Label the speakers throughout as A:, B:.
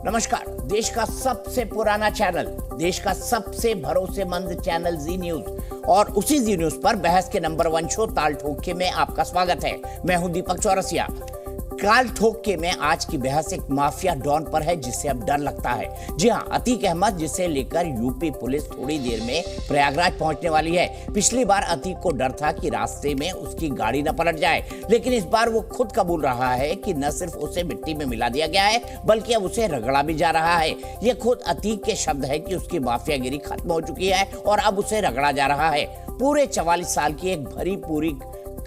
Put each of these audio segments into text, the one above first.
A: नमस्कार। देश का सबसे पुराना चैनल, देश का सबसे भरोसेमंद चैनल जी न्यूज और उसी जी न्यूज पर बहस के नंबर 1 शो ताल ठोके में आपका स्वागत है। मैं हूं दीपक चौरसिया। ताल ठोके में आज की बहस एक माफिया डॉन पर है जिससे अब डर लगता है। जी हां, अतीक अहमद, जिसे लेकर यूपी पुलिस थोड़ी देर में प्रयागराज पहुंचने वाली है। पिछली बार अतीक को डर था कि रास्ते में उसकी गाड़ी न पलट जाए, लेकिन इस बार वो खुद कबूल रहा है कि न सिर्फ उसे मिट्टी में मिला दिया गया है बल्कि अब उसे रगड़ा भी जा रहा है। ये खुद अतीक के शब्द है कि उसकी माफियागिरी खत्म हो चुकी है और अब उसे रगड़ा जा रहा है। पूरे 44 साल की एक भरी पूरी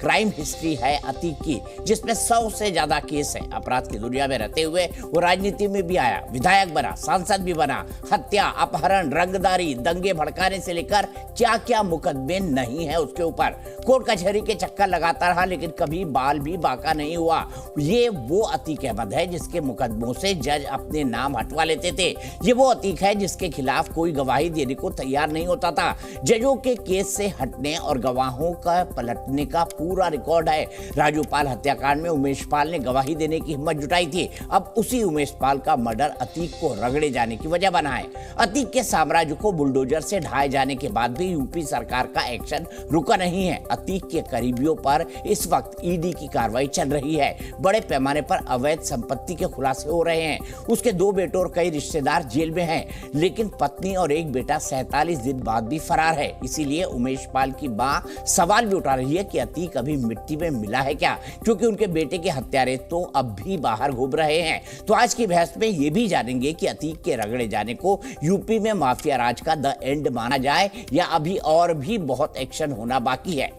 A: क्राइम हिस्ट्री है अतीक की, जिसमें 100 से ज्यादा केस है। अपराध की दुनिया में रहते हुए वो राजनीति में भी आया, विधायक बना, सांसद भी बना। हत्या, अपहरण, रंगदारी, दंगे भड़काने से लेकर क्या क्या मुकदमे नहीं है उसके ऊपर। कोर्ट कचहरी के चक्कर लगाता रहा लेकिन कभी बाल भी बांका नहीं हुआ। ये वो अतीक अहमद है जिसके मुकदमों से जज अपने नाम हटवा लेते थे। ये वो अतीक है जिसके खिलाफ कोई गवाही देने को तैयार नहीं होता था। जजों के केस से हटने और गवाहों का पलटने का पूरा रिकॉर्ड है। राजू पाल हत्याकांड में उमेश पाल ने गवाही देने की हिम्मत जुटाई थी। अब उसी उमेश पाल का मर्डर अतीक को रगड़े जाने की वजह बना है। अतीक के साम्राज्य को बुलडोजर से ढाए जाने के बाद भी यूपी सरकार का एक्शन रुका नहीं है। अतीक के करीबियों पर इस वक्त ईडी की कार्रवाई चल रही है। बड़े पैमाने पर अवैध संपत्ति के खुलासे हो रहे हैं। उसके 2 बेटों और कई रिश्तेदार जेल में हैं, लेकिन पत्नी और एक बेटा 47 दिन बाद भी फरार है। इसीलिए उमेश पाल की मां सवाल भी उठा रही है कि अतीक अभी मिट्टी में मिला है क्या, क्योंकि उनके बेटे के हत्यारे तो अब भी बाहर घूम रहे हैं। तो आज की बहस में ये भी जानेंगे कि अतीक के रगड़े जाने को यूपी में माफिया राज का द एंड माना जाए या अभी और भी बहुत एक्शन होना बाकी है।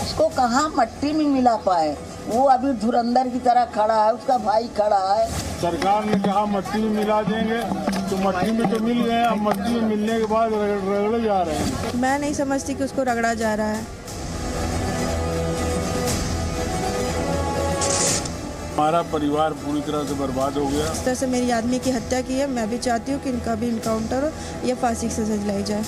B: उसको कहाँ मट्टी में मिला पाए, वो अभी धुरंधर की तरह खड़ा है, उसका भाई खड़ा है।
C: सरकार ने कहा मट्टी में मिला देंगे, तो मट्टी में तो मिल गए, अब मट्टी में मिलने के बाद रगड़े जा रहे हैं।
D: मैं नहीं समझती कि उसको रगड़ा जा रहा है।
C: हमारा परिवार पूरी तरह से बर्बाद हो गया।
D: इस तरह से मेरी आदमी की हत्या की है। मैं भी चाहती हूँ कि इनका भी इनकाउंटर हो या फांसी की सजा दिलाई जाए।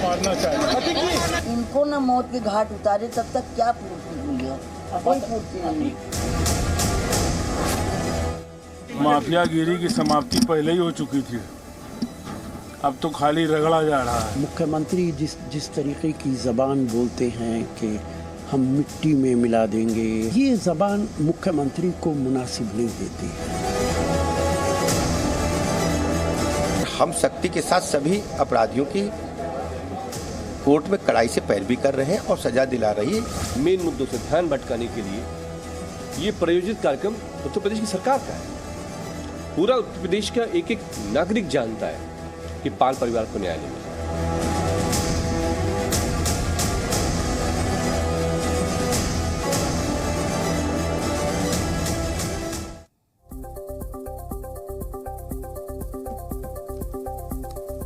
C: मारना चाहिए।
B: इनको न मौत के घाट उतारे तब तक क्या पूर्ति हुई है, कोई पूर्ति नहीं।
C: माफियागिरी की समाप्ति पहले ही हो चुकी थी, अब तो खाली रगड़ा जा रहा है।
E: मुख्यमंत्री जिस तरीके की जबान बोलते हैं कि हम मिट्टी में मिला देंगे, ये जबान मुख्यमंत्री को मुनासिब नहीं देती है।
F: हम सख्ती के साथ सभी अपराधियों की कोर्ट में कड़ाई से पैरवी कर रहे हैं और सजा दिला रही है।
G: मेन मुद्दों से ध्यान भटकाने के लिए ये प्रायोजित कार्यक्रम उत्तर प्रदेश की सरकार का है। पूरा उत्तर प्रदेश का एक एक नागरिक जानता है कि पाल परिवार को न्याय नहीं मिला।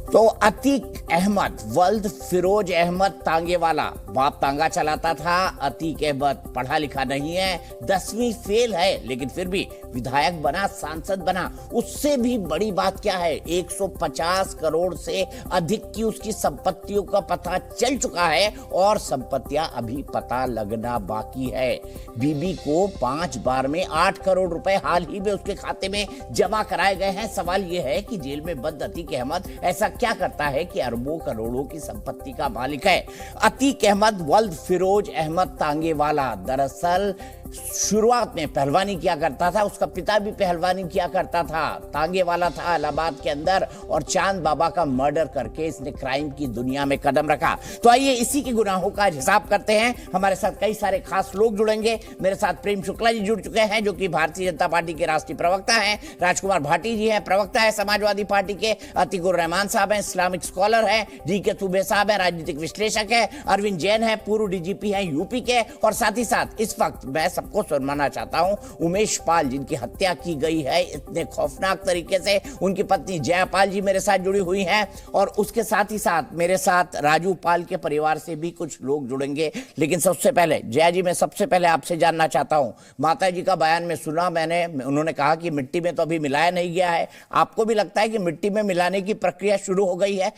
A: तो अतीक अहमद वल्द फिरोज अहमद तांगेवाला, बाप तांगा चलाता था। अतीक अहमद पढ़ा लिखा नहीं है, 10वीं फेल है, लेकिन फिर भी विधायक बना, सांसद बना। उससे भी बड़ी बात क्या है, 150 करोड़ से अधिक की उसकी संपत्तियों का पता चल चुका है और संपत्तियां अभी पता लगना बाकी है। बीबी को 5 बार में 8 करोड़ रुपए हाल ही में उसके खाते में जमा कराए गए हैं। सवाल यह है कि जेल में बंद अतीक अहमद ऐसा क्या करता है कि अरबों करोड़ों की संपत्ति का मालिक है। अतीक अहमद वल्द फिरोज अहमद तांगेवाला दरअसल शुरुआत में पहलवानी किया करता था। उसका पिता भी पहलवानी किया करता था। तांगेवाला था इलाहाबाद के अंदर और चांद बाबा का मर्डर करके इसने क्राइम की दुनिया में कदम रखा। तो आइए इसी के गुनाहों का हिसाब करते हैं। हमारे साथ कई सारे खास लोग जुड़ेंगे। मेरे साथ प्रेम शुक्ला जी जुड़ चुके हैं, जो कि भारतीय जनता पार्टी के राष्ट्रीय प्रवक्ता हैं। राजकुमार भाटी जी हैं, प्रवक्ता है समाजवादी पार्टी के। अतीकुर रहमान साहब हैं, इस्लामिक स्कॉलर हैं। DK तुबे साहब हैं, राजनीतिक विश्लेषक है। अरविंद जैन है, पूर्व DGP हैं यूपी के। और साथ ही साथ इस वक्त मैं सबको सुनाना चाहता हूं। उमेश पाल जिनकी हत्या की गई है इतने खौफनाक तरीके से, उनकी पत्नी जयापाल जी मेरे साथ जुड़ी हुई हैं और उसके साथ ही साथ मेरे साथ राजू पाल के परिवार से भी कुछ लोग जुड़ेंगे। लेकिन सबसे पहले जया जी, मैं सबसे पहले आपसे जानना चाहता हूं, माता जी का बयान में सुना मैंने, उन्होंने कहा कि मिट्टी में तो अभी मिलाया नहीं गया है। आपको भी लगता है कि मिट्टी में मिलाने की प्रक्रिया शुरू हो गई है,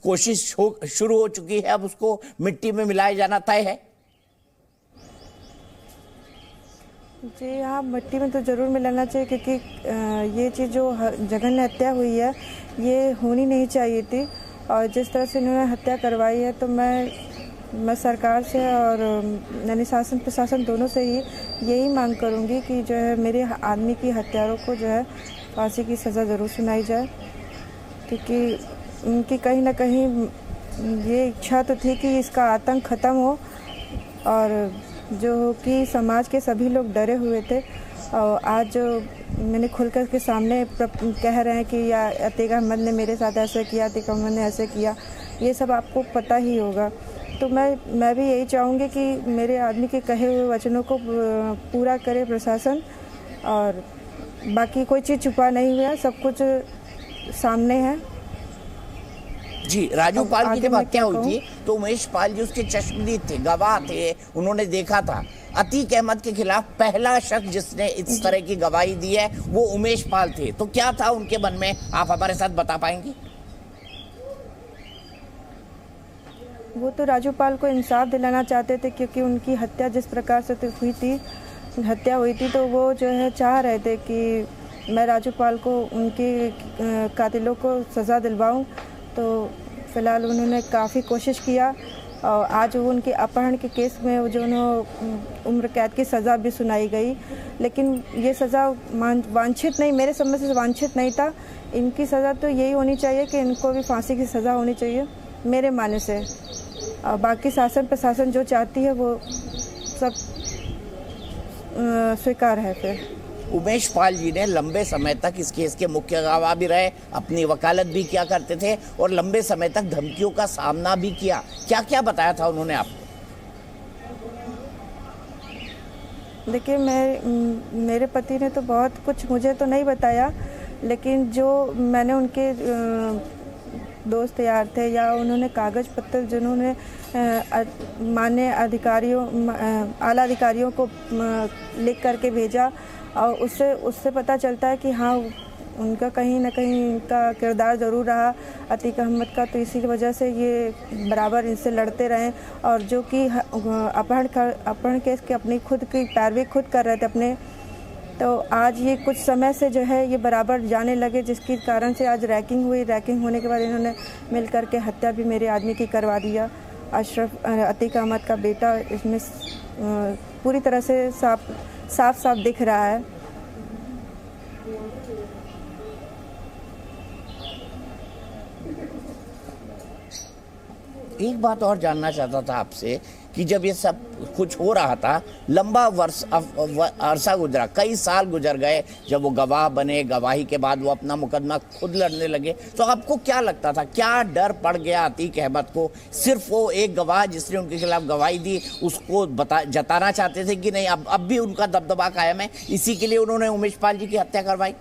A: कोशिश शुरू हो चुकी है, अब उसको मिट्टी में मिलाया जाना तय है?
D: जी हाँ, मिट्टी में तो ज़रूर मिलाना चाहिए, क्योंकि ये चीज़ जो जघन्य हत्या हुई है ये होनी नहीं चाहिए थी। और जिस तरह से इन्होंने हत्या करवाई है, तो मैं सरकार से और यानी शासन प्रशासन दोनों से ही यही मांग करूँगी कि जो है मेरे आदमी की हत्यारों को जो है फांसी की सज़ा ज़रूर सुनाई जाए, क्योंकि उनकी कहीं ना कहीं ये इच्छा तो थी कि इसका आतंक ख़त्म हो और जो कि समाज के सभी लोग डरे हुए थे। और आज जो मैंने खुलकर के सामने कह रहे हैं कि या अतीक अहमद ने मेरे साथ ऐसे किया, अतीक अहमद ने ऐसे किया, ये सब आपको पता ही होगा। तो मैं भी यही चाहूँगी कि मेरे आदमी के कहे हुए वचनों को पूरा करे प्रशासन, और बाकी कोई चीज़ छुपा नहीं हुआ, सब कुछ सामने है।
A: जी, राजू पाल की जब हत्या हुई थी तो उमेश पाल जी उसके चश्मदीद थे, गवाह थे, उन्होंने देखा था। अतीक अहमद के खिलाफ पहला शख्स जिसने इस तरह की गवाही दी है वो उमेश पाल थे। तो क्या था उनके मन में, आप हमारे साथ बता पाएंगी?
D: वो तो राजू पाल को इंसाफ दिलाना चाहते थे, क्योंकि उनकी हत्या जिस प्रकार से हुई थी, तो वो जो है चाह रहे थे कि मैं राजू पाल को उनके कातिलों को सज़ा दिलवाऊं। तो फ़िलहाल उन्होंने काफ़ी कोशिश किया और आज वो उनके अपहरण के केस में जो उम्र कैद की सज़ा भी सुनाई गई, लेकिन ये सज़ा वांछित नहीं, मेरे समझ से वांछित नहीं था। इनकी सज़ा तो यही होनी चाहिए कि इनको भी फांसी की सज़ा होनी चाहिए मेरे मानने से। और बाकी शासन प्रशासन जो चाहती है वो सब स्वीकार है। फिर
A: उमेश पाल जी ने लंबे समय तक इस केस के मुख्य गवाह भी रहे, अपनी वकालत भी किया करते थे और लंबे समय तक धमकियों का सामना भी किया। क्या क्या बताया था उन्होंने आपको?
D: देखिए, मेरे पति ने तो बहुत कुछ मुझे तो नहीं बताया, लेकिन जो मैंने उनके दोस्त यार थे या उन्होंने कागज़ पत्र जिन्होंने मान्य अधिकारियों, आला अधिकारियों को लिख करके भेजा, और उससे पता चलता है कि हाँ, उनका कहीं ना कहीं इनका किरदार ज़रूर रहा अतीक अहमद का। तो इसी की वजह से ये बराबर इनसे लड़ते रहे, और जो कि अपहरण केस की अपनी खुद की पैरवी खुद कर रहे थे अपने। तो आज ये कुछ समय से जो है ये बराबर जाने लगे, जिसके कारण से आज रैकिंग हुई। रैकिंग होने के बाद इन्होंने मिल कर के हत्या भी मेरे आदमी की करवा दिया। अशरफ अतीक अहमद का बेटा इसमें पूरी तरह से साफ दिख रहा है।
A: एक बात और जानना चाहता था आपसे कि जब ये सब कुछ हो रहा था, लंबा अरसा गुजरा, कई साल गुजर गए, जब वो गवाह बने, गवाही के बाद वो अपना मुकदमा खुद लड़ने लगे, तो आपको क्या लगता था, क्या डर पड़ गया अतीक अहमद को? सिर्फ वो एक गवाह जिसने उनके खिलाफ गवाही दी उसको जताना चाहते थे कि नहीं अब भी उनका दबदबा कायम है, इसी के लिए उन्होंने उमेश पाल जी की हत्या करवाई?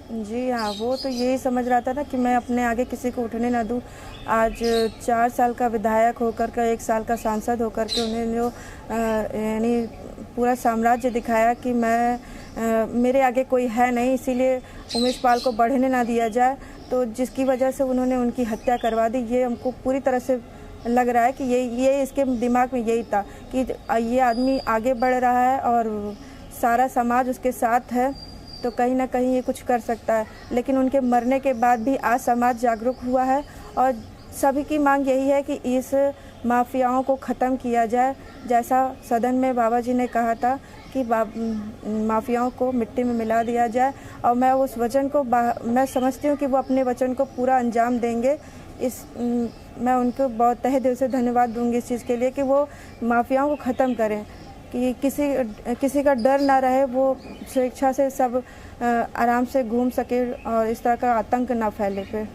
D: जी हाँ, वो तो यही समझ रहा था ना कि मैं अपने आगे किसी को उठने ना दूं। आज 4 साल का विधायक होकर के, 1 साल का सांसद होकर के उन्हें जो यानी पूरा साम्राज्य दिखाया कि मेरे आगे कोई है नहीं, इसीलिए उमेश पाल को बढ़ने ना दिया जाए। तो जिसकी वजह से उन्होंने उनकी हत्या करवा दी। ये हमको पूरी तरह से लग रहा है कि ये इसके दिमाग में यही था कि ये आदमी आगे बढ़ रहा है और सारा समाज उसके साथ है, तो कहीं ना कहीं ये कुछ कर सकता है। लेकिन उनके मरने के बाद भी आज समाज जागरूक हुआ है और सभी की मांग यही है कि इस माफियाओं को ख़त्म किया जाए। जैसा सदन में बाबा जी ने कहा था कि माफियाओं को मिट्टी में मिला दिया जाए, और मैं उस वचन को मैं समझती हूँ कि वो अपने वचन को पूरा अंजाम देंगे। मैं उनको बहुत तहे दिल से धन्यवाद दूंगी इस चीज़ के लिए कि वो माफियाओं को ख़त्म करें, कि किसी का डर ना रहे, वो स्वेच्छा से सब आराम से घूम सके और इस तरह का आतंक ना फैले। पे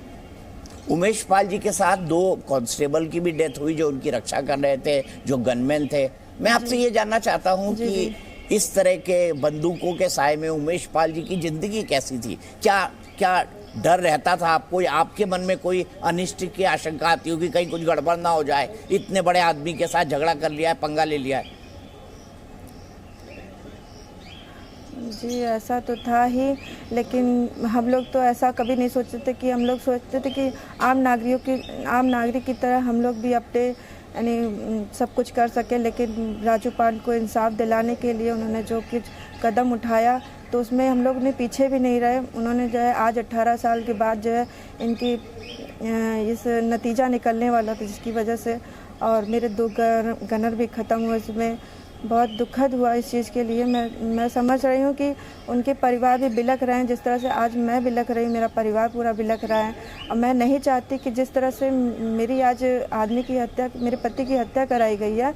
A: उमेश पाल जी के साथ 2 कांस्टेबल की भी डेथ हुई जो उनकी रक्षा कर रहे थे, जो गनमैन थे। मैं आपसे ये जानना चाहता हूँ कि इस तरह के बंदूकों के साए में उमेश पाल जी की जिंदगी कैसी थी? क्या क्या डर रहता था आपको, या आपके मन में कोई अनिष्ट की आशंका आती होगी कहीं कुछ गड़बड़ ना हो जाए, इतने बड़े आदमी के साथ झगड़ा कर लिया है, पंगा ले लिया है?
D: जी ऐसा तो था ही, लेकिन हम लोग तो ऐसा कभी नहीं सोचते थे कि हम लोग सोचते थे कि आम नागरिक की तरह हम लोग भी अपने यानी सब कुछ कर सके। लेकिन राजू पाल को इंसाफ दिलाने के लिए उन्होंने जो कुछ कदम उठाया तो उसमें हम लोग ने पीछे भी नहीं रहे। उन्होंने जो है आज 18 साल के बाद जो है इनकी इस नतीजा निकलने वाला था जिसकी वजह से, और मेरे 2 गनर भी ख़त्म हुए। इसमें बहुत दुखद हुआ इस चीज़ के लिए। मैं समझ रही हूँ कि उनके परिवार भी बिलख रहे हैं, जिस तरह से आज मैं बिलख रही हूँ, मेरा परिवार पूरा बिलख रहा है। और मैं नहीं चाहती कि जिस तरह से मेरी आज मेरे पति की हत्या कराई गई है,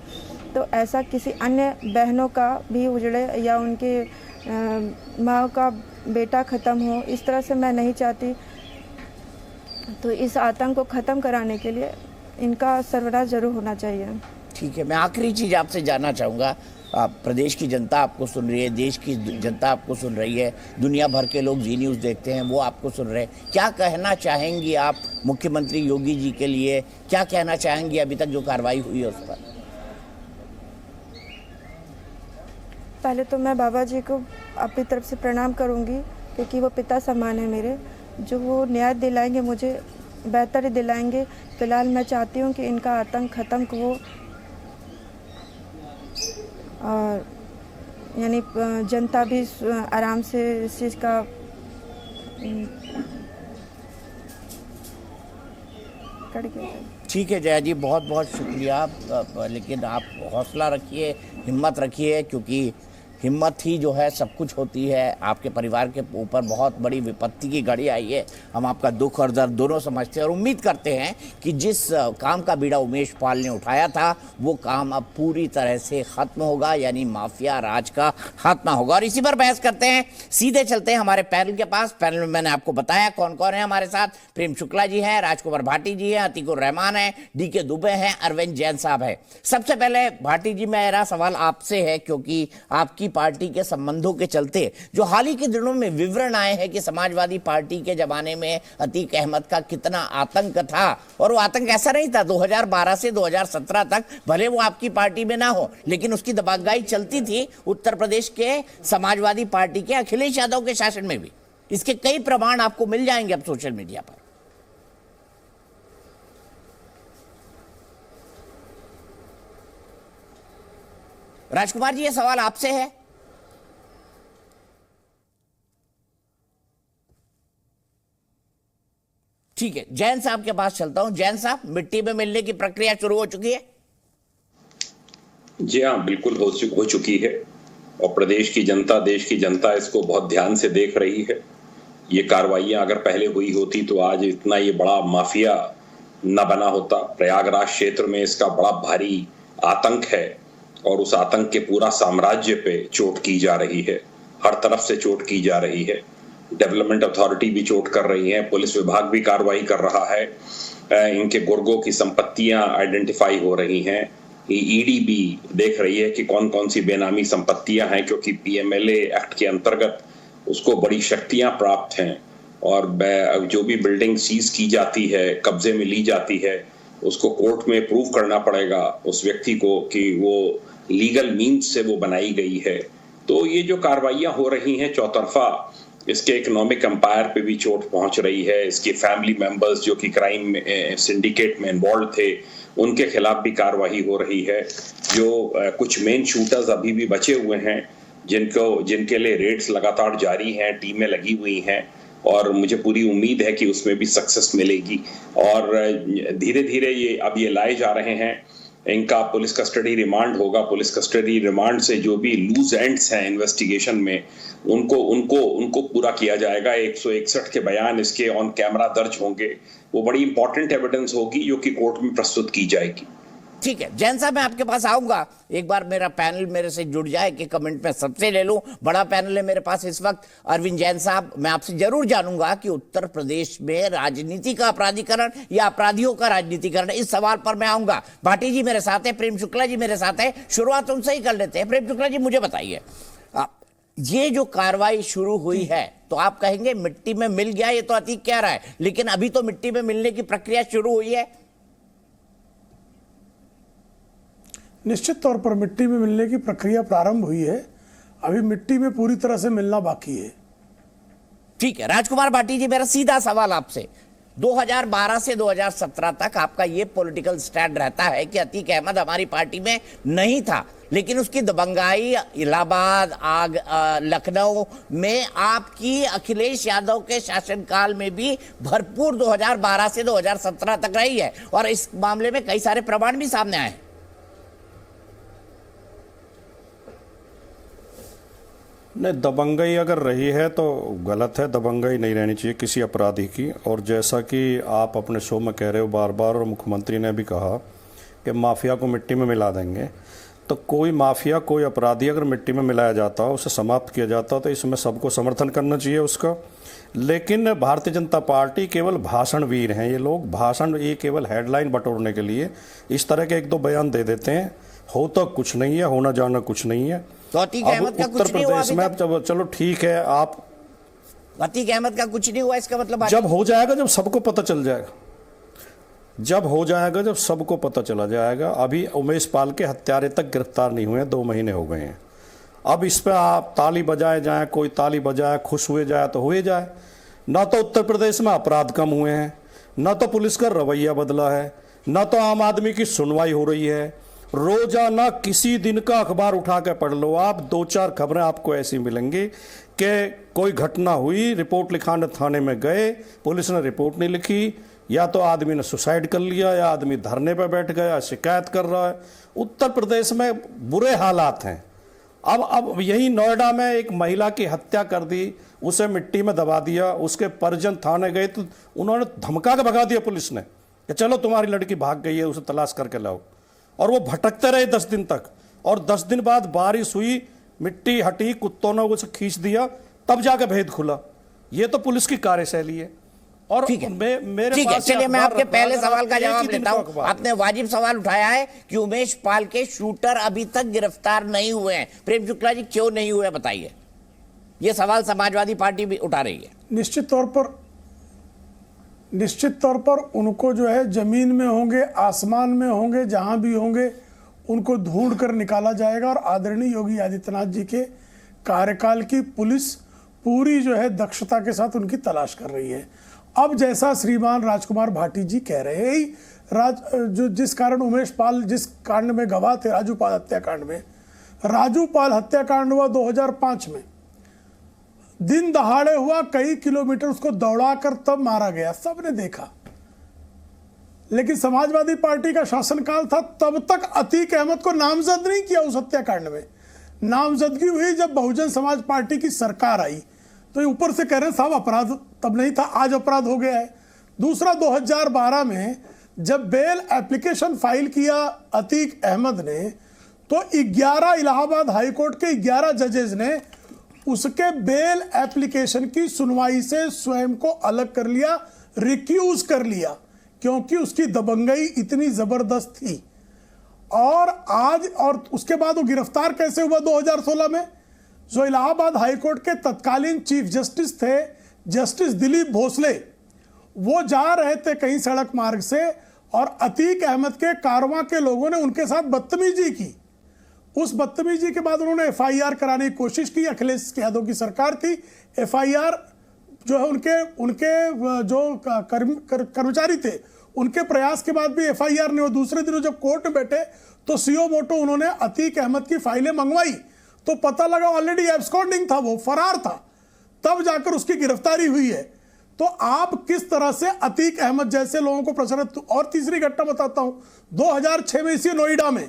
D: तो ऐसा किसी अन्य बहनों का भी उजड़े या उनके माँ का बेटा ख़त्म हो, इस तरह से मैं नहीं चाहती। तो इस आतंक को ख़त्म कराने के लिए इनका सर्वनाश जरूर होना चाहिए।
A: ठीक है, मैं आखिरी चीज़ आपसे जानना चाहूँगा, प्रदेश की जनता आपको सुन रही है, देश की जनता आपको सुन रही है, दुनिया भर के लोग जी न्यूज़ देखते हैं, वो आपको सुन रहे हैं। क्या कहना चाहेंगी आप मुख्यमंत्री योगी जी के लिए? क्या कहना चाहेंगी अभी तक जो कार्रवाई हुई है उस पर?
D: पहले तो मैं बाबा जी को अपनी तरफ से प्रणाम करूंगी, क्योंकि वो पिता समान है मेरे। जो वो न्याय दिलाएंगे मुझे बेहतर ही दिलाएंगे। फिलहाल मैं चाहती हूँ कि इनका आतंक ख़त्म हो, और यानी जनता भी आराम से इस चीज़ का कर गया।
A: ठीक है जया जी, बहुत बहुत शुक्रिया। लेकिन आप हौसला रखिए, हिम्मत रखिए, क्योंकि हिम्मत ही जो है सब कुछ होती है। आपके परिवार के ऊपर बहुत बड़ी विपत्ति की घड़ी आई है। हम आपका दुख और दर्द दोनों समझते हैं और उम्मीद करते हैं कि जिस काम का बीड़ा उमेश पाल ने उठाया था वो काम अब पूरी तरह से ख़त्म होगा, यानी माफिया राज का खात्मा होगा। और इसी पर बहस करते हैं, सीधे चलते हैं हमारे पैनल के पास। पैनल में मैंने आपको बताया कौन कौन है हमारे साथ। प्रेम शुक्ला जी हैं, राजकुमार भाटी जी हैं, अतीकुर रहमान है, DK दुबे हैं, अरविंद जैन साहब है। सबसे पहले भाटी जी, मेरा सवाल आपसे है, क्योंकि आपकी पार्टी के संबंधों के चलते जो हाल ही के दिनों में विवरण आए हैं कि समाजवादी पार्टी के जमाने में अतीक अहमद का कितना आतंक था, और वो आतंक ऐसा नहीं था 2012 से 2017 तक, भले वो आपकी पार्टी में ना हो, लेकिन उसकी दबंगाई चलती थी उत्तर प्रदेश के समाजवादी पार्टी के अखिलेश यादव के शासन में भी। इसके कई प्रमाण आपको मिल जाएंगे अब सोशल मीडिया पर। राजकुमार जी, ये सवाल आपसे है। ठीक है, जैन साहब के पास चलता हूं। जैन साहब, मिट्टी में मिलने की प्रक्रिया शुरू हो चुकी है?
H: जी हाँ, बिल्कुल हो चुकी है, और प्रदेश की जनता, देश की जनता इसको बहुत ध्यान से देख रही है। ये कार्रवाइयां अगर पहले हुई होती तो आज इतना ये बड़ा माफिया न बना होता। प्रयागराज क्षेत्र में इसका बड़ा भारी आतंक है, और उस आतंक के पूरा साम्राज्य पे चोट की जा रही है, हर तरफ से चोट की जा रही है। डेवलपमेंट अथॉरिटी भी चोट कर रही है, पुलिस विभाग भी कार्रवाई कर रहा है, इनके गुर्गों की संपत्तियां आइडेंटिफाई हो रही हैं। ईडी भी देख रही है कि कौन कौन सी बेनामी संपत्तियां हैं, क्योंकि PMLA एक्ट के अंतर्गत उसको बड़ी शक्तियां प्राप्त हैं, और जो भी बिल्डिंग सीज की जाती है, कब्जे में ली जाती है, उसको कोर्ट में प्रूव करना पड़ेगा उस व्यक्ति को कि वो लीगल मीन्स से वो बनाई गई है। तो ये जो कार्रवाइयां हो रही हैं चौतरफा, इसके इकोनॉमिक एम्पायर पे भी चोट पहुंच रही है। इसके फैमिली मेंबर्स जो कि क्राइम सिंडिकेट में इन्वॉल्व थे, उनके खिलाफ भी कार्रवाई हो रही है। जो कुछ मेन शूटर्स अभी भी बचे हुए हैं, जिनके लिए रेड्स लगातार जारी हैं, टीमें लगी हुई हैं, और मुझे पूरी उम्मीद है कि उसमें भी सक्सेस मिलेगी। और धीरे धीरे ये लाए जा रहे हैं। इनका पुलिस कस्टडी रिमांड होगा। पुलिस कस्टडी रिमांड से जो भी लूज एंड्स हैं इन्वेस्टिगेशन में, उनको पूरा किया जाएगा। 161 के बयान इसके ऑन कैमरा दर्ज होंगे। वो बड़ी इंपॉर्टेंट एविडेंस होगी जो कि कोर्ट में प्रस्तुत की जाएगी।
A: ठीक है जैन साहब, मैं आपके पास आऊंगा। एक बार मेरा पैनल मेरे से जुड़ जाए कि कमेंट में सबसे ले लूं। बड़ा पैनल है मेरे पास इस वक्त। अरविंद जैन साहब, मैं आपसे जरूर जानूंगा कि उत्तर प्रदेश में राजनीति का अपराधीकरण या अपराधियों का राजनीतिकरण, इस सवाल पर मैं आऊंगा। भाटी जी मेरे साथ है, प्रेम शुक्ला जी मेरे साथ है। शुरुआत उनसे ही कर लेते हैं। प्रेम शुक्ला जी, मुझे बताइए, ये जो कार्रवाई शुरू हुई है तो आप कहेंगे मिट्टी में मिल गया, ये तो अतीक कह रहा है, लेकिन अभी तो मिट्टी में मिलने की प्रक्रिया शुरू हुई है।
I: निश्चित तौर पर मिट्टी में मिलने की प्रक्रिया प्रारंभ हुई है, अभी मिट्टी में पूरी तरह से मिलना बाकी है।
A: ठीक है राजकुमार भाटी जी, मेरा सीधा सवाल आपसे, 2012 से 2017 तक आपका ये पॉलिटिकल स्टैंड रहता है कि अतीक अहमद हमारी पार्टी में नहीं था, लेकिन उसकी दबंगाई इलाहाबाद, लखनऊ में आपकी अखिलेश यादव के शासनकाल में भी भरपूर 2012 से 2017 तक रही है, और इस मामले में कई सारे प्रमाण भी सामने आए हैं।
J: नहीं, दबंगई अगर रही है तो गलत है, दबंगई नहीं रहनी चाहिए किसी अपराधी की। और जैसा कि आप अपने शो में कह रहे हो बार बार, और मुख्यमंत्री ने भी कहा कि माफिया को मिट्टी में मिला देंगे, तो कोई माफिया, कोई अपराधी अगर मिट्टी में मिलाया जाता हो, उसे समाप्त किया जाता हो, तो इसमें सबको समर्थन करना चाहिए उसका। लेकिन भारतीय जनता पार्टी केवल भाषणवीर हैं, ये लोग भाषण, ये केवल हेडलाइन बटोरने के लिए इस तरह के एक दो बयान दे देते हैं, हो तो कुछ नहीं है, होना जाना कुछ नहीं है।
A: तो अतीक अहमद का कुछ नहीं हुआ अभी तक?
J: चलो ठीक है, आप
A: अतीक अहमद का कुछ नहीं हुआ, इसका मतलब
J: जब हो जाएगा, जब सबको पता चल जाएगा, जब हो जाएगा, जब सबको पता चला जाएगा। अभी उमेश पाल के हत्यारे तक गिरफ्तार नहीं हुए हैं, 2 महीने हो गए हैं। अब इस पर आप ताली बजाए जाए, कोई ताली बजाए, खुश हुए जाए तो हुए जाए। ना तो उत्तर प्रदेश में अपराध कम हुए हैं, ना तो पुलिस का रवैया बदला है, ना तो आम आदमी की सुनवाई हो रही है। रोजाना किसी दिन का अखबार उठा के पढ़ लो आप, 2-4 खबरें आपको ऐसी मिलेंगी कि कोई घटना हुई, रिपोर्ट लिखाने थाने में गए, पुलिस ने रिपोर्ट नहीं लिखी, या तो आदमी ने सुसाइड कर लिया, या आदमी धरने पर बैठ गया, शिकायत कर रहा है। उत्तर प्रदेश में बुरे हालात हैं। अब यही नोएडा में एक महिला की हत्या कर दी, उसे मिट्टी में दबा दिया, उसके परिजन थाने गए तो उन्होंने धमका के भगा दिया पुलिस ने कि चलो तुम्हारी लड़की भाग गई है, उसे तलाश करके लाओ। और वो भटकते रहे 10 दिन तक, और 10 दिन बाद बारिश हुई, मिट्टी हटी, कुत्तों ने उसे खींच दिया, तब जाके भेद खुला। ये तो पुलिस की कार्यशैली है। और मेरे पास,
A: चलिए मैं आपके पहले सवाल का जवाब लेता हूं। आपने वाजिब सवाल उठाया है कि उमेश पाल के शूटर अभी तक गिरफ्तार नहीं हुए हैं। प्रेम शुक्ला जी, क्यों नहीं हुए बताइए? यह सवाल समाजवादी पार्टी भी उठा रही है।
I: निश्चित तौर पर उनको जो है जमीन में होंगे, आसमान में होंगे, जहां भी होंगे उनको ढूंढ कर निकाला जाएगा। और आदरणीय योगी आदित्यनाथ जी के कार्यकाल की पुलिस पूरी जो है दक्षता के साथ उनकी तलाश कर रही है। अब जैसा श्रीमान राजकुमार भाटी जी कह रहे हैं, जो जिस कारण उमेश पाल जिस कांड में गवाह थे, राजू पाल हत्याकांड में, राजू पाल हत्याकांड हुआ 2005 में, दिन दहाड़े हुआ, कई किलोमीटर उसको दौड़ाकर तब मारा गया, सबने देखा। लेकिन समाजवादी पार्टी का शासनकाल था, तब तक अतीक अहमद को नामजद नहीं किया उस हत्याकांड में। नामजदगी हुई जब बहुजन समाज पार्टी की सरकार आई, तो ये ऊपर से कह रहे हैं साहब अपराध तब नहीं था, आज अपराध हो गया है। दूसरा, 2012 में जब बेल एप्लीकेशन फाइल किया अतीक अहमद ने, तो 11 इलाहाबाद हाईकोर्ट के 11 जजेस ने उसके बेल एप्लीकेशन की सुनवाई से स्वयं को अलग कर लिया, रिक्यूज कर लिया, क्योंकि उसकी दबंगई इतनी जबरदस्त थी। और उसके बाद वो गिरफ्तार कैसे हुआ 2016 में? जो इलाहाबाद हाईकोर्ट के तत्कालीन चीफ जस्टिस थे, जस्टिस दिलीप भोसले, वो जा रहे थे कहीं सड़क मार्ग से, और अतीक अहमद के कारवां के लोगों ने उनके साथ बदतमीजी की। उस बदतमीजी के बाद उन्होंने एफआईआर कराने की कोशिश की। अखिलेश यादव की सरकार थी। एफआईआर जो है उनके जो कर्मचारी थे, उनके प्रयास के बाद भी एफआईआर नहीं हुआ। दूसरे दिन जब कोर्ट में बैठे तो सीओ मोटो उन्होंने अतीक अहमद की फाइलें मंगवाई, तो पता लगा ऑलरेडी एब्सकॉन्डिंग था, वो फरार था, तब जाकर उसकी गिरफ्तारी हुई है। तो आप किस तरह से अतीक अहमद जैसे लोगों को प्रचारित। और तीसरी घटना बताता हूं, 2006 में इसी नोएडा में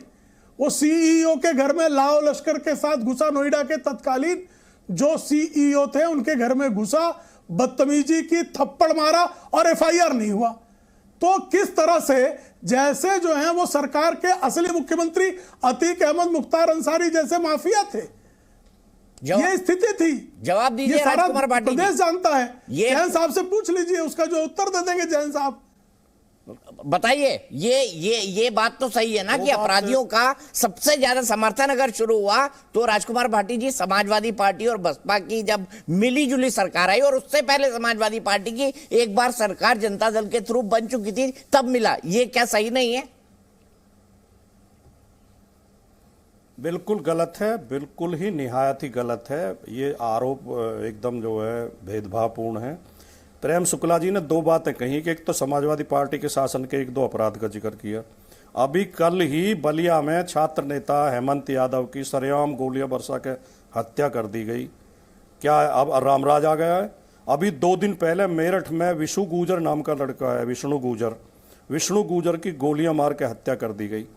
I: वो सीईओ के घर में लाओ लश्कर के साथ घुसा। नोएडा के तत्कालीन जो सीईओ थे उनके घर में घुसा, बदतमीजी की, थप्पड़ मारा, और एफआईआर नहीं हुआ। तो किस तरह से जैसे जो है वो सरकार के असली मुख्यमंत्री अतीक अहमद मुख्तार अंसारी जैसे माफिया थे, ये स्थिति थी।
A: जवाब दीजिए,
I: ये सारा
A: राजकुमार भाटी जी।
I: प्रदेश जानता है।
A: ये
I: जैन साहब से पूछ लीजिए, उसका जो उत्तर दे देंगे जैन साहब।
A: बताइए, ये बात तो सही है ना कि अपराधियों का सबसे ज्यादा समर्थन अगर शुरू हुआ तो राजकुमार भाटी जी, समाजवादी पार्टी और बसपा की जब मिली जुली सरकार आई, और उससे पहले समाजवादी पार्टी की एक बार सरकार जनता दल के थ्रू बन चुकी थी, तब मिला। ये क्या सही नहीं है?
J: बिल्कुल गलत है, बिल्कुल ही निहायत ही गलत है। ये आरोप एकदम जो है भेदभावपूर्ण है। प्रेम शुक्ला जी ने दो बातें कही कि एक तो समाजवादी पार्टी के शासन के एक दो अपराध का जिक्र किया। अभी कल ही बलिया में छात्र नेता हेमंत यादव की सरेआम गोलियां बरसा के हत्या कर दी गई। क्या अब रामराज आ गया है? अभी 2 दिन पहले मेरठ में विष्णु गुजर नाम का लड़का है, विष्णु गुजर की गोलियां मार के हत्या कर दी गई।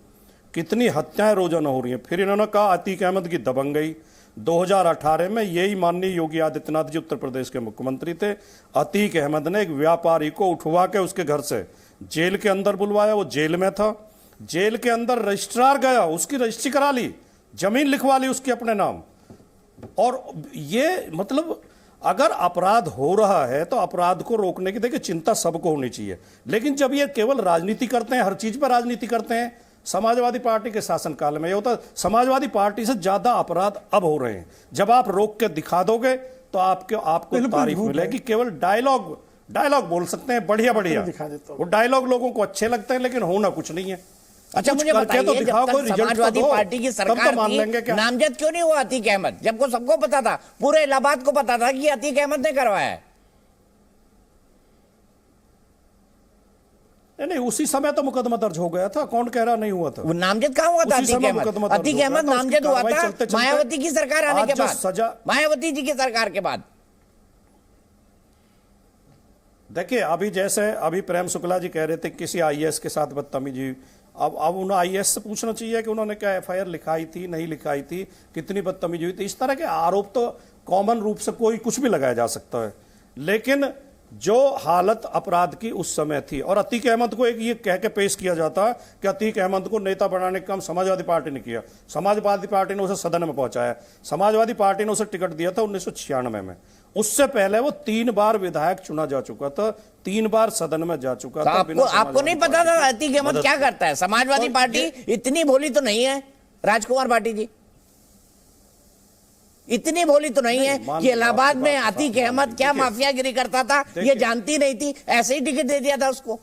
J: कितनी हत्याएं रोजाना हो रही हैं। फिर इन्होंने कहा अतीक अहमद की दबंगई। 2018 में यही माननीय योगी आदित्यनाथ जी उत्तर प्रदेश के मुख्यमंत्री थे। अतीक अहमद ने एक व्यापारी को उठवा के उसके घर से जेल के अंदर बुलवाया, वो जेल में था। जेल के अंदर रजिस्ट्रार गया, उसकी रजिस्ट्री करा ली, जमीन लिखवा ली उसकी अपने नाम। और ये मतलब अगर अपराध हो रहा है तो अपराध को रोकने की देखिए चिंता सबको होनी चाहिए, लेकिन जब ये केवल राजनीति करते हैं, हर चीज पर राजनीति करते हैं। समाजवादी पार्टी के शासनकाल में ये होता, समाजवादी पार्टी से ज्यादा अपराध अब हो रहे हैं। जब आप रोक के दिखा दोगे तो आपको तारीफ मिलेगी। केवल डायलॉग बोल सकते हैं बढ़िया, वो डायलॉग लोगों को अच्छे लगते हैं, लेकिन होना कुछ नहीं है।
A: अच्छा मुझे बताइए,
J: तो दिखाओ,
A: जब तक समाजवादी पार्टी की सरकार थी, नामजद क्यों नहीं हुआ अतीक अहमद? जबको सबको पता था, पूरे इलाहाबाद को पता था कि अतीक अहमद ने करवाया है।
J: नहीं, उसी समय तो मुकदमा दर्ज हो गया था। कौन कह रहा नहीं हुआ था?
A: वो नामजद कहां हुआ था अतीक अहमद? अतीक अहमद नामजद हुआ था मायावती की सरकार आने के बाद, मायावती जी की सरकार के बाद।
J: देखिए अभी प्रेम शुक्ला जी कह रहे थे किसी आईएएस के साथ बदतमीजी। अब उन्हें आईएएस से पूछना चाहिए कि उन्होंने क्या एफआईआर लिखाई थी, नहीं लिखाई थी, कितनी बदतमीजी हुई थी। इस तरह के आरोप तो कॉमन रूप से कोई कुछ भी लगाया जा सकता है, लेकिन जो हालत अपराध की उस समय थी, और अतीक अहमद को एक ये कह के पेश किया जाता है कि अतीक अहमद को नेता बनाने का काम समाजवादी पार्टी ने किया। समाजवादी पार्टी ने उसे सदन में पहुंचाया, समाजवादी पार्टी ने उसे टिकट दिया था 1996 में। उससे पहले वो 3 बार विधायक चुना जा चुका था, 3 बार सदन में जा चुका था।
A: आपको नहीं पता था अतीक अहमद क्या करता है? समाजवादी पार्टी इतनी भोली तो नहीं है राजकुमार भाटी जी, इतनी भोली तो नहीं है कि इलाहाबाद में अतीक अहमद क्या माफियागिरी करता था ये जानती नहीं थी, ऐसे ही टिकट दे दिया था उसको।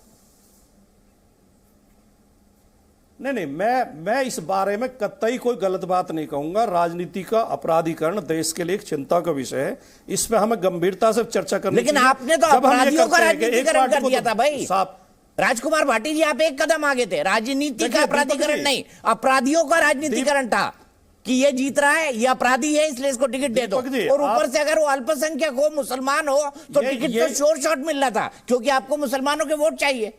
J: नहीं, मैं इस बारे में कतई कोई गलत बात नहीं कहूंगा। राजनीति का अपराधीकरण देश के लिए एक चिंता का विषय है, इस पे हमें गंभीरता से चर्चा करनी चाहिए।
A: लेकिन आपने तो अपराधियों का राजनीतिकरण कर दिया था भाई। राजकुमार भाटी जी, आप एक कदम आगे थे। राजनीति का अपराधीकरण नहीं, अपराधियों का राजनीतिकरण था कि ये जीत रहा है, ये अपराधी है, इसलिए इसको टिकट दे दो। और ऊपर से अगर वो अल्पसंख्यक हो, मुसलमान हो, तो टिकट तो शोर शॉट मिल रहा था, क्योंकि आपको मुसलमानों के वोट चाहिए।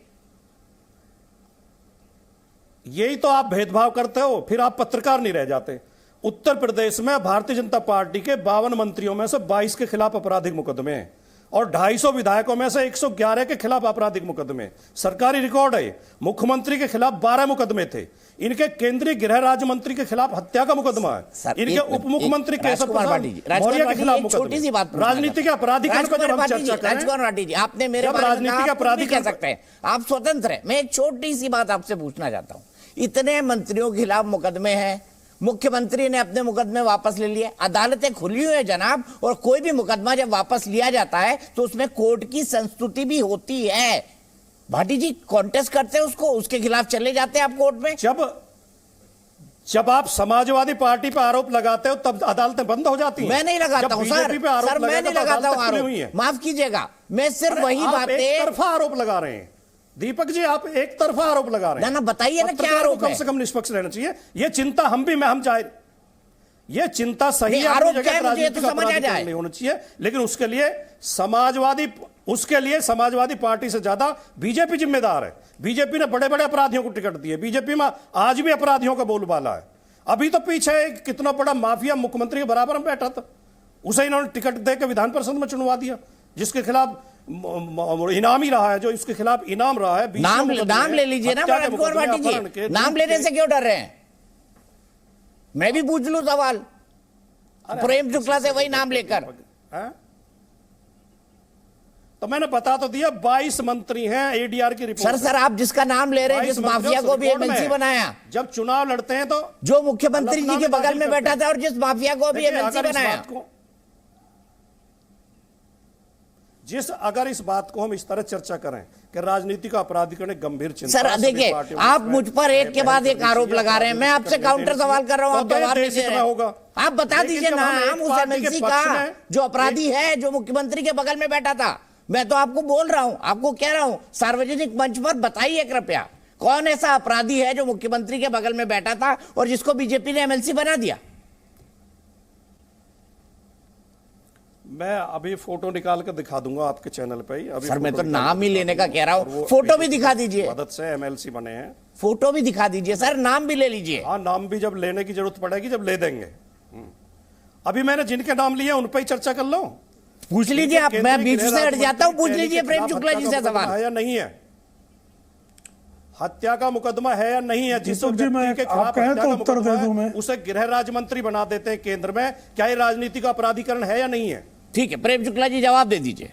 J: यही तो आप भेदभाव करते हो, फिर आप पत्रकार नहीं रह जाते। उत्तर प्रदेश में भारतीय जनता पार्टी के 52 मंत्रियों में से 22 के खिलाफ आपराधिक मुकदमे हैं, और 250 विधायकों में से 111 के खिलाफ आपराधिक मुकदमे। सरकारी रिकॉर्ड है। मुख्यमंत्री के खिलाफ 12 मुकदमे थे। इनके केंद्रीय गृह राज्य मंत्री के खिलाफ हत्या का मुकदमा है। इनके उप मुख्यमंत्री केशव प्रसाद मौर्य के खिलाफ मुकदमा। राजनीति के अपराधीकरण पर जब हम चर्चा करें,
A: राजकुमार भाटी जी, आपने मेरे राजनीति के अपराधी कह सकते हैं, आप स्वतंत्र हैं। मैं एक छोटी सी बात आपसे पूछना चाहता हूं। इतने मंत्रियों के खिलाफ मुकदमे हैं, मुख्यमंत्री ने अपने मुकदमे वापस ले लिए, अदालतें खुली हुई है जनाब, और कोई भी मुकदमा जब वापस लिया जाता है तो उसमें कोर्ट की संस्तुति भी होती है। भाटी जी कॉन्टेस्ट करते हैं उसको, उसके खिलाफ चले जाते हैं आप कोर्ट में।
J: जब आप समाजवादी पार्टी पर आरोप लगाते हो तब अदालतें बंद हो जाती हैं।
A: मैं नहीं लगाता हूं सर, मैं नहीं लगाता हूं आरोप, माफ कीजिएगा। मैं सिर्फ वही बातें,
J: एक तरफा आरोप लगा रहे हैं दीपक जी, आप एक तरफा आरोप लगा रहे हैं।
A: ना बताइए ना क्या आरोप है?
J: कम से कम निष्पक्ष रहना चाहिए। ये चिंता हम चाहे, ये चिंता सही
A: आरोप क्या है मुझे तो समझ आ जाए,
J: नहीं होना चाहिए, लेकिन उसके लिए समाजवादी पार्टी से ज्यादा बीजेपी जिम्मेदार है। बीजेपी ने बड़े बड़े अपराधियों को टिकट दिए। बीजेपी में आज भी अपराधियों का बोलबाला है। अभी तो पीछे कितना बड़ा माफिया मुख्यमंत्री के बराबर में बैठा था, उसे इन्होंने टिकट देकर विधान परिषद में चुनवा दिया। जिसके खिलाफ इनाम ही रहा है, जो इसके खिलाफ इनाम रहा है।
A: नाम ले लीजिए ना मैडम कुंवर भाटी जी, नाम लेने से क्यों डर रहे हैं? मैं भी पूछ लूं सवाल, प्रेम शुक्ला से वही नाम लेकर।
J: तो मैंने बता तो दिया, 22 मंत्री हैं, एडीआर की रिपोर्ट।
A: सर आप जिसका नाम ले रहे हैं, जिस माफिया को भी एमएलसी बनाया,
J: जब चुनाव लड़ते हैं तो
A: जो मुख्यमंत्री जी के बगल में बैठा था और जिस माफिया को भी एमएलसी बनाया,
J: अगर इस बात को हम इस तरह चर्चा करें कि राजनीति का अपराधीकरण गंभीर चिंता।
A: सर देखिए, आप मुझ पर एक के बाद एक आरोप लगा रहे हैं, मैं आपसे काउंटर सवाल कर रहा हूं, आप जवाब नहीं दे रहे हैं। आप बता दीजिए नाम उस एमएलसी का जो अपराधी है, जो मुख्यमंत्री के बगल में बैठा था। मैं तो आपको बोल रहा हूं, आपको कह रहा हूं, सार्वजनिक मंच पर बताइए कृपया, कौन ऐसा अपराधी है जो मुख्यमंत्री के बगल में बैठा था और जिसको बीजेपी ने एमएलसी बना दिया?
J: मैं अभी फोटो निकाल कर दिखा दूंगा आपके चैनल पे ही। अभी
A: सर मैं तो नाम ही लेने का कह रहा हूं, फोटो भी दिखा दीजिए।
J: मदद से एमएलसी बने हैं,
A: फोटो भी दिखा दीजिए सर, नाम भी ले लीजिए।
J: हाँ, नाम भी जब लेने की जरूरत पड़ेगी जब ले देंगे। अभी मैंने जिनके नाम लिए उन पर ही चर्चा कर लो।
A: पूछ लीजिए आप, मैं बीच से हट जाता हूं, पूछ लीजिए प्रेम शुक्ला जी से सवाल।
J: है या नहीं है, हत्या का मुकदमा है या नहीं है? जिस
I: जी मैं आप कहें तो उत्तर दे दूं मैं।
J: उसे गृह राज्य मंत्री बना देते हैं केंद्र में, क्या ये राजनीति का अपराधीकरण है या नहीं है?
A: ठीक है, प्रेम शुक्ला जी जवाब दे दीजिए।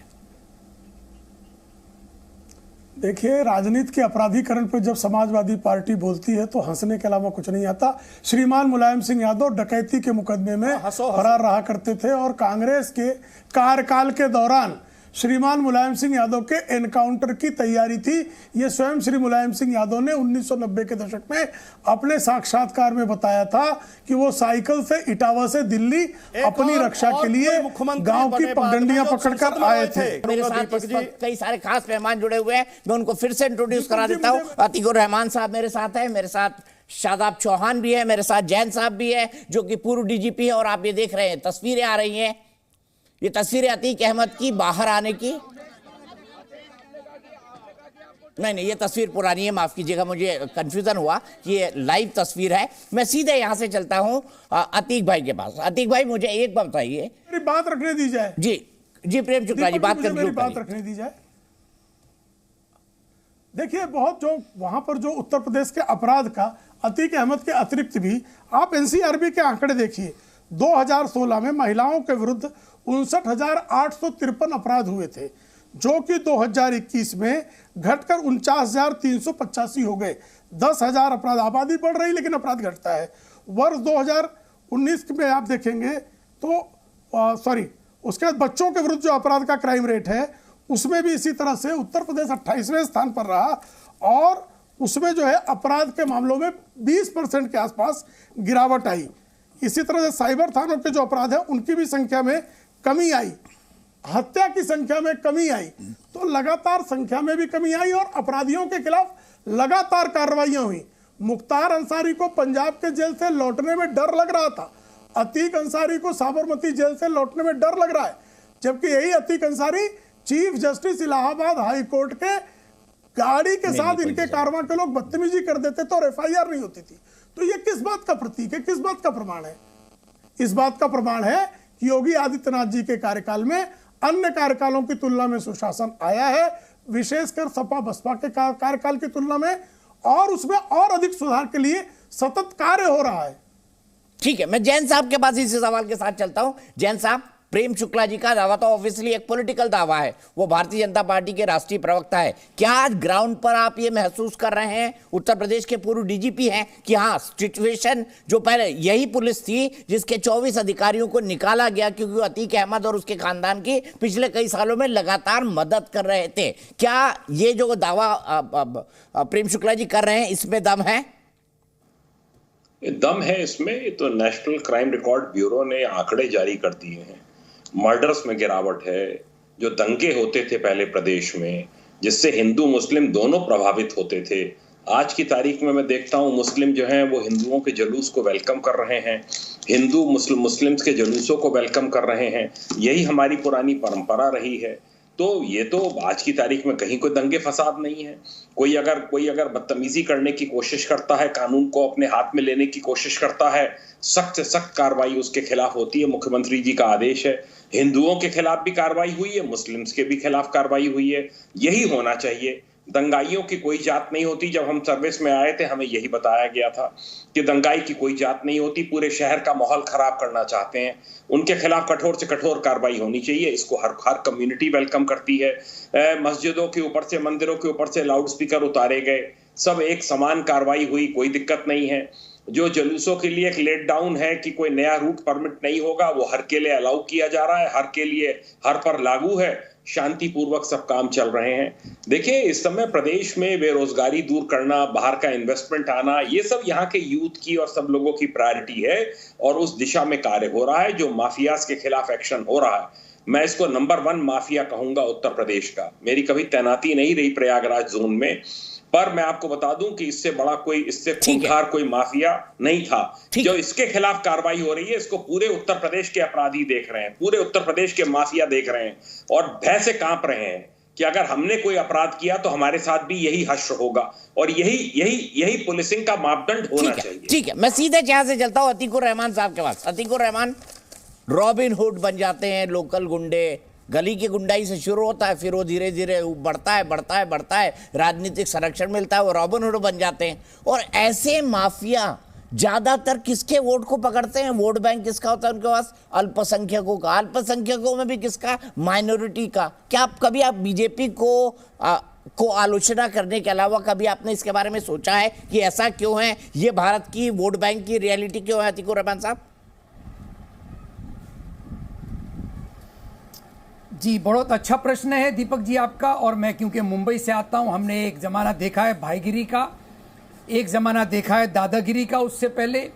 I: देखिए, राजनीति के अपराधीकरण पर जब समाजवादी पार्टी बोलती है तो हंसने के अलावा कुछ नहीं आता। श्रीमान मुलायम सिंह यादव डकैती के मुकदमे में फरार रहा करते थे और कांग्रेस के कार्यकाल के दौरान श्रीमान मुलायम सिंह यादव के एनकाउंटर की तैयारी थी। ये स्वयं श्री मुलायम सिंह यादव ने 1990 के दशक में अपने साक्षात्कार में बताया था कि वो साइकिल से इटावा से दिल्ली अपनी रक्षा के लिए गांव की पगडंडियां पकड़कर आए थे।
A: मेरे साथ कई सारे खास मेहमान जुड़े हुए हैं, मैं उनको फिर से इंट्रोड्यूस करा देता हूँ। अतीकुर रहमान साहब मेरे साथ है, मेरे साथ शादाब चौहान भी है, मेरे साथ जैन साहब भी है जो कि पूर्व डीजीपी है। और आप ये देख रहे हैं, तस्वीरें आ रही हैं, ये तस्वीरें अतीक अहमद की बाहर आने की। नहीं, ये तस्वीर पुरानी है, माफ कीजिएगा, मुझे कंफ्यूजन हुआ कि ये लाइव तस्वीर है। मैं सीधे यहां से चलता हूं अतीक भाई के पास। अतीक भाई मुझे एक बात बताइए।
I: मेरी बात रखने दी जाए।
A: जी प्रेम शुक्ला जी बात
I: मेरी बात रखने दी जाए। देखिए, बहुत जो वहां पर जो उत्तर प्रदेश के अपराध का अतीक अहमद के अतिरिक्त भी आप एनसीआरबी के आंकड़े देखिए। 2016 में महिलाओं के विरुद्ध 59,853 अपराध हुए थे, जो कि 2021 में घटकर 49,385 हो गए। 10,000 अपराध, आबादी बढ़ रही लेकिन अपराध घटता है। वर्ष 2019 में आप देखेंगे तो उसके बाद बच्चों के विरुद्ध जो अपराध का क्राइम रेट है उसमें भी इसी तरह से उत्तर प्रदेश 28वें स्थान पर रहा और उसमें जो है अपराध के मामलों में 20% के आसपास गिरावट आई। इसी तरह से साइबर थानों के जो अपराध है उनकी भी संख्या में कमी आई, हत्या की संख्या में कमी आई। तो लगातार संख्या में भी कमी आई और अपराधियों के खिलाफ लगातार कार्रवाइयां हुई। मुख्तार अंसारी को पंजाब के जेल से लौटने में डर लग रहा था, अतीक अंसारी को साबरमती जेल से लौटने में डर लग रहा है, जबकि यही Atiq Ansari chief justice Allahabad high court के गाड़ी के साथ इनके कारवां के लोग बदतमीजी कर देते थे और एफआईआर नहीं होती थी। तो ये किस बात का प्रतीक है, किस बात का प्रमाण है? इस बात का प्रमाण है कि योगी आदित्यनाथ जी के कार्यकाल में अन्य कार्यकालों की तुलना में सुशासन आया है, विशेषकर सपा बसपा के कार्यकाल की तुलना में, और उसमें और अधिक सुधार के लिए सतत कार्य हो रहा है।
A: ठीक है, मैं जैन साहब के पास इसी सवाल के साथ चलता हूं। जैन साहब, प्रेम शुक्ला जी का दावा तो ऑब्वियसली एक पॉलिटिकल दावा है, वो भारतीय जनता पार्टी के राष्ट्रीय प्रवक्ता है। क्या आज ग्राउंड पर आप ये महसूस कर रहे हैं, उत्तर प्रदेश के पूर्व डीजीपी हैं, कि हाँ सिचुएशन जो पहले यही पुलिस थी जिसके 24 अधिकारियों को निकाला गया क्योंकि अतीक अहमद और उसके खानदान की पिछले कई सालों में लगातार मदद कर रहे थे, क्या ये जो दावा प्रेम शुक्ला जी कर रहे हैं इसमें दम है?
H: दम है इसमें। ये तो नेशनल क्राइम रिकॉर्ड ब्यूरो ने आंकड़े जारी कर दिए हैं। मर्डर्स में गिरावट है, जो दंगे होते थे पहले प्रदेश में जिससे हिंदू मुस्लिम दोनों प्रभावित होते थे, आज की तारीख में मैं देखता हूं मुस्लिम जो हैं वो हिंदुओं के जुलूस को वेलकम कर रहे हैं, हिंदू मुस्लिम्स के जुलूसों को वेलकम कर रहे हैं। यही हमारी पुरानी परंपरा रही है। तो ये तो आज की तारीख में कहीं कोई दंगे फसाद नहीं है। कोई अगर बदतमीजी करने की कोशिश करता है, कानून को अपने हाथ में लेने की कोशिश करता है, सख्त से सख्त कार्रवाई उसके खिलाफ होती है। मुख्यमंत्री जी का आदेश है, हिंदुओं के खिलाफ भी कार्रवाई हुई है, मुस्लिम्स के भी खिलाफ कार्रवाई हुई है। यही होना चाहिए। दंगाइयों की कोई जात नहीं होती। जब हम सर्विस में आए थे हमें यही बताया गया था कि दंगाई की कोई जात नहीं होती। पूरे शहर का माहौल खराब करना चाहते हैं, उनके खिलाफ कठोर से कठोर कार्रवाई होनी चाहिए। इसको हर कम्युनिटी वेलकम करती है। मस्जिदों के ऊपर से, मंदिरों के ऊपर से लाउड स्पीकर उतारे गए, सब एक समान कार्रवाई हुई, कोई दिक्कत नहीं है। जो जुलूसों के लिए एक लेट डाउन है कि कोई नया रूट परमिट नहीं होगा, वो हर के लिए अलाउ किया जा रहा है, हर के लिए हर पर लागू है। शांतिपूर्वक सब काम चल रहे हैं। देखिए, इस समय प्रदेश में बेरोजगारी दूर करना, बाहर का इन्वेस्टमेंट आना, ये सब यहाँ के यूथ की और सब लोगों की प्रायोरिटी है और उस दिशा में कार्य हो रहा है। जो माफियाज के खिलाफ एक्शन हो रहा है, मैं इसको नंबर 1 माफिया कहूंगा उत्तर प्रदेश का। मेरी कभी तैनाती नहीं रही प्रयागराज जोन में, पर मैं आपको बता दूं कि इससे बड़ा कोई, इससे खूंखार कोई माफिया नहीं था। जो इसके खिलाफ कार्रवाई हो रही है, इसको पूरे उत्तर प्रदेश के अपराधी देख रहे हैं, पूरे उत्तर प्रदेश के माफिया देख रहे हैं और भय से कांप रहे हैं कि अगर हमने कोई अपराध किया तो हमारे साथ भी यही हश्र होगा। और यही पुलिसिंग का मापदंड होना चाहिए।
A: ठीक है, मैं सीधे यहां से चलता हूं अतीकुर रहमान साहब के पास। अतीकुर रहमान, रॉबिन हुड बन जाते हैं लोकल गुंडे, गली की गुंडाई से शुरू होता है, फिर वो धीरे धीरे बढ़ता है, राजनीतिक संरक्षण मिलता है, वो रॉबिन हुड बन जाते हैं। और ऐसे माफिया ज्यादातर किसके वोट को पकड़ते हैं? वोट बैंक किसका होता है उनके पास? अल्पसंख्यकों का। अल्पसंख्यकों में भी किसका? माइनॉरिटी का। क्या कभी आप बीजेपी को आलोचना करने के अलावा कभी आपने इसके बारे में सोचा है कि ऐसा क्यों है? ये भारत की वोट बैंक की रियलिटी क्यों है अतीकुर रहमान साहब?
K: जी, बहुत अच्छा प्रश्न है दीपक जी आपका। और मैं क्योंकि मुंबई से आता हूं, हमने एक ज़माना देखा है भाईगिरी का, एक ज़माना देखा है दादागिरी का उससे पहले,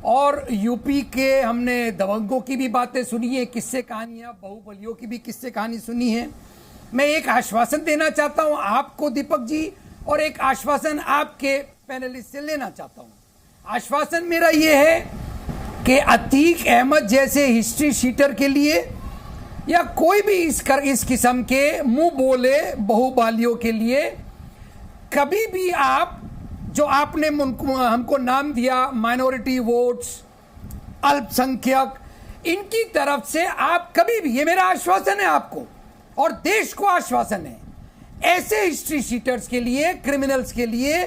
K: और यूपी के हमने दबंगों की भी बातें सुनी है, किस्से कहानियाँ, बाहुबलियों की भी किस्से कहानी सुनी है। मैं एक आश्वासन देना चाहता हूँ आपको दीपक जी, और एक आश्वासन आपके पैनलिस्ट से लेना चाहता हूँ। आश्वासन मेरा ये है कि अतीक अहमद जैसे हिस्ट्री शीटर के लिए या कोई भी इस किस्म के मुंह बोले बहुबालियों के लिए कभी भी आप, जो आपने हमको नाम दिया माइनॉरिटी वोट्स, अल्पसंख्यक, इनकी तरफ से आप कभी भी, ये मेरा आश्वासन है आपको और देश को आश्वासन है, ऐसे हिस्ट्री शीटर्स के लिए, क्रिमिनल्स के लिए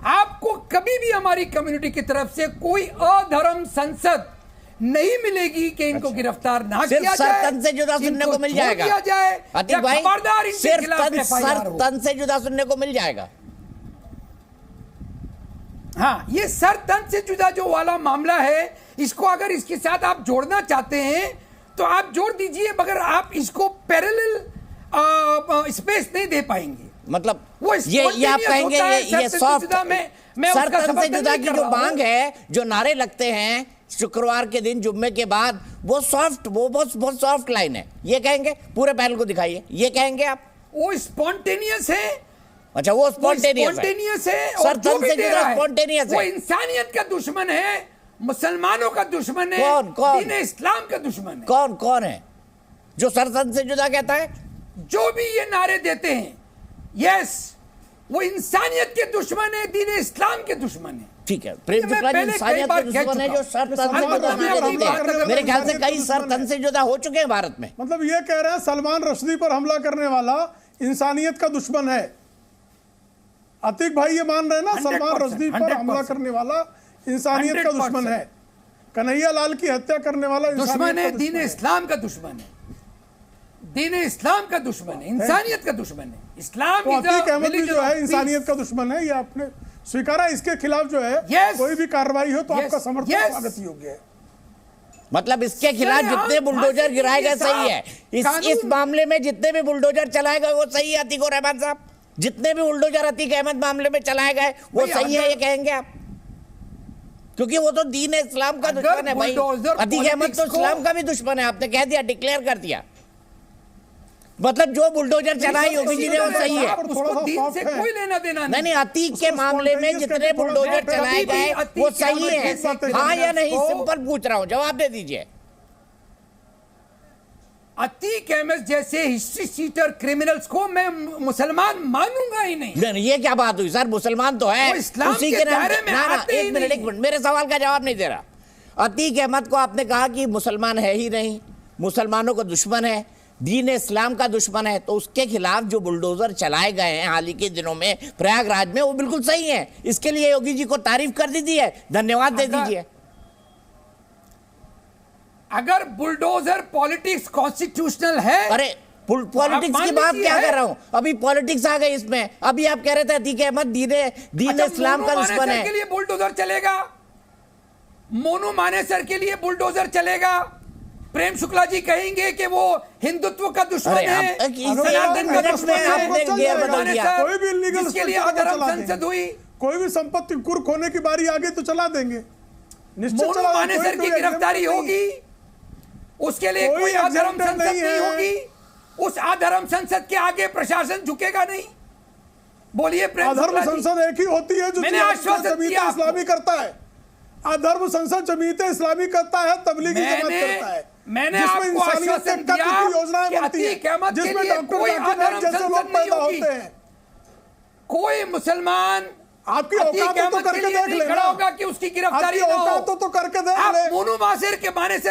K: आपको कभी भी हमारी कम्युनिटी की तरफ से कोई अधर्म संसद नहीं मिलेगी कि इनको गिरफ्तार ना किया जाए,
A: तन से जुदा सुनने को मिल जाएगा। अतीक भाई, सिर्फ तन से जुदा सुनने को मिल जाएगा।
K: हाँ, ये सर तन से जुदा जो वाला मामला है, इसको अगर इसके साथ आप जोड़ना चाहते हैं तो आप जोड़ दीजिए, मगर आप इसको पैरेलल स्पेस नहीं दे पाएंगे।
A: मतलब वो ये आप कहेंगे ये सॉफ्ट, सर तन से जुदा की जो मांग है, जो नारे लगते हैं शुक्रवार के दिन जुम्मे के बाद, वो सॉफ्ट, वो बहुत सॉफ्ट लाइन है, ये कहेंगे? पूरे पैनल को दिखाइए, ये कहेंगे आप?
K: वो स्पॉन्टेनियस है।
A: अच्छा, वो स्पॉन्टेनियस
K: है,
A: सर तन से जुदा स्पॉन्टेनियस है।
K: वो इंसानियत का दुश्मन है, मुसलमानों का दुश्मन है, दीन इस्लाम का दुश्मन है।
A: कौन है जो सर तन से जुदा कहता है?
K: जो भी ये नारे देते हैं, यस, वो इंसानियत के दुश्मन है, दीन इस्लाम के दुश्मन है।
A: ठीक है, प्रेम शुक्ला जी इंसानियत के दुश्मन है जो सर तन से जुदा नारे देते हैं। मेरे ख्याल से कई सर तन से जुदा हो चुके हैं भारत में।
I: मतलब ये कह रहे हैं सलमान रश्दी पर हमला करने वाला इंसानियत का दुश्मन है। अतीक भाई ये मान रहे हैं ना, सलमान रश्दी पर हमला करने वाला इंसानियत का दुश्मन है, कन्हैया लाल की हत्या करने वाला
K: दुश्मन है, दीन इस्लाम का दुश्मन है, दीन इस्लाम का दुश्मन है, इंसानियत का दुश्मन है। इस्लाम
I: तो अतीक अहमद भी जो है इंसानियत का दुश्मन है, ये आपने स्वीकारा। इसके खिलाफ जो है कोई भी कार्रवाई हो तो आपका समर्थन स्वागत योग्य है।
A: मतलब इसके खिलाफ जितने बुलडोजर गिराए गए सही है, इस मामले में जितने भी बुलडोजर चलाए गए वो सही है अतीक रहमान साहब? जितने भी बुलडोजर अतीक अहमद मामले में चलाए गए वो सही है, ये कहेंगे आप? क्योंकि वो तो दीन इस्लाम का दुश्मन है भाई। अतीक अहमद तो इस्लाम का भी दुश्मन है, आपने कह दिया, डिक्लेयर कर दिया। मतलब जो बुलडोजर चलाई होगी जिन्हें वो सही है,
K: दीन से कोई लेना देना
A: नहीं। अतीक के मामले में जितने बुलडोजर चलाए गए वो सही है, हाँ या नहीं? सिंपल पूछ रहा हूं, जवाब दे दीजिए।
K: अतीक अहमद जैसे हिस्ट्री सीटर क्रिमिनल्स को मैं मुसलमान मानूंगा ही नहीं।
A: ये क्या बात हुई सर, मुसलमान तो है,
K: इस्लाम
A: उसी
K: के
A: नाम
K: दायरे में
A: ना
K: आते ही
A: एक मिनट
K: नहीं।
A: मेरे सवाल का जवाब नहीं दे रहा। अतीक अहमद को आपने कहा कि मुसलमान है ही नहीं, मुसलमानों का दुश्मन है, दीन इस्लाम का दुश्मन है, तो उसके खिलाफ जो बुलडोजर चलाए गए हैं हाल ही के दिनों में प्रयागराज में वो बिल्कुल सही है। इसके लिए योगी जी को तारीफ कर दीजिए, धन्यवाद दे दीजिए।
K: अगर बुलडोजर पॉलिटिक्स कॉन्स्टिट्यूशनल है,
A: अरे पॉलिटिक्स की बात क्या कर रहा हूं, अभी पॉलिटिक्स आ गई इसमें। अभी आप कह रहे थे अतीक अहमद दीन इस्लाम का दुश्मन है,
K: के लिए बुलडोजर चलेगा, मोनू मानेसर के लिए बुलडोजर चलेगा, प्रेम शुक्ला जी कहेंगे कि वो हिंदुत्व का दुश्मन है, जिसके लिए अधर्म संसद हुई,
I: कोई भी संपत्ति कुर्क होने की बारी आ गई तो चला देंगे,
K: मोनू मानेसर की गिरफ्तारी होगी, उसके लिए कोई अधर्म संसद नहीं होगी, उस अधर्म संसद के आगे प्रशासन झुकेगा नहीं। बोलिए प्रेम
I: अधर्म संसद एक ही होती है जो
K: मैंने आश्वासन दिया
I: इस्लामी करता है। अधर्म संसद जमीयत इस्लामी करता है, तबलीगी जमात करता है।
K: मैंने आपको आश्वासन दिया
I: योजनाएं बनती है जिसमें डॉक्टर जैसे लोग पैदा होते हैं।
K: कोई मुसलमान
I: आपकी औकात तो करके देख लेना,
K: खड़ा होगा कि उसकी गिरफ्तारी ना हो,
I: तो करके देख ले।
K: आप मोनू मानेसर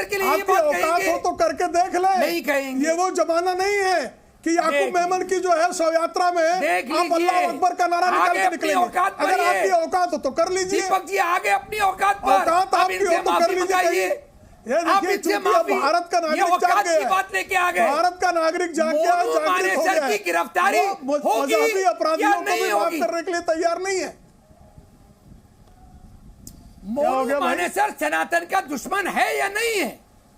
K: के लिए ये बात कहेंगे?
I: तो करके देख ले,
K: नहीं कहेंगे।
I: ये वो जमाना नहीं है कि याकूब मेमन की जो है शव यात्रा में आप अल्लाह अकबर का नारा निकाल के निकलेंगे। अगर आपकी औकात हो तो कर लीजिए।
K: दीपक जी आगे अपनी औकात पर,
I: औकात आपकी हो तो कर लीजिए।
K: आप इनसे माफी,
I: भारत का नागरिक जाग गया,
K: बात लेके आ गए,
I: भारत का नागरिक जाग गया, जागृत हो गया,
K: की गिरफ्तारी
I: मजहबी अपराधियों को भी माफ करने के लिए तैयार नहीं है।
K: मोनू मानेसर सनातन का दुश्मन है या नहीं है?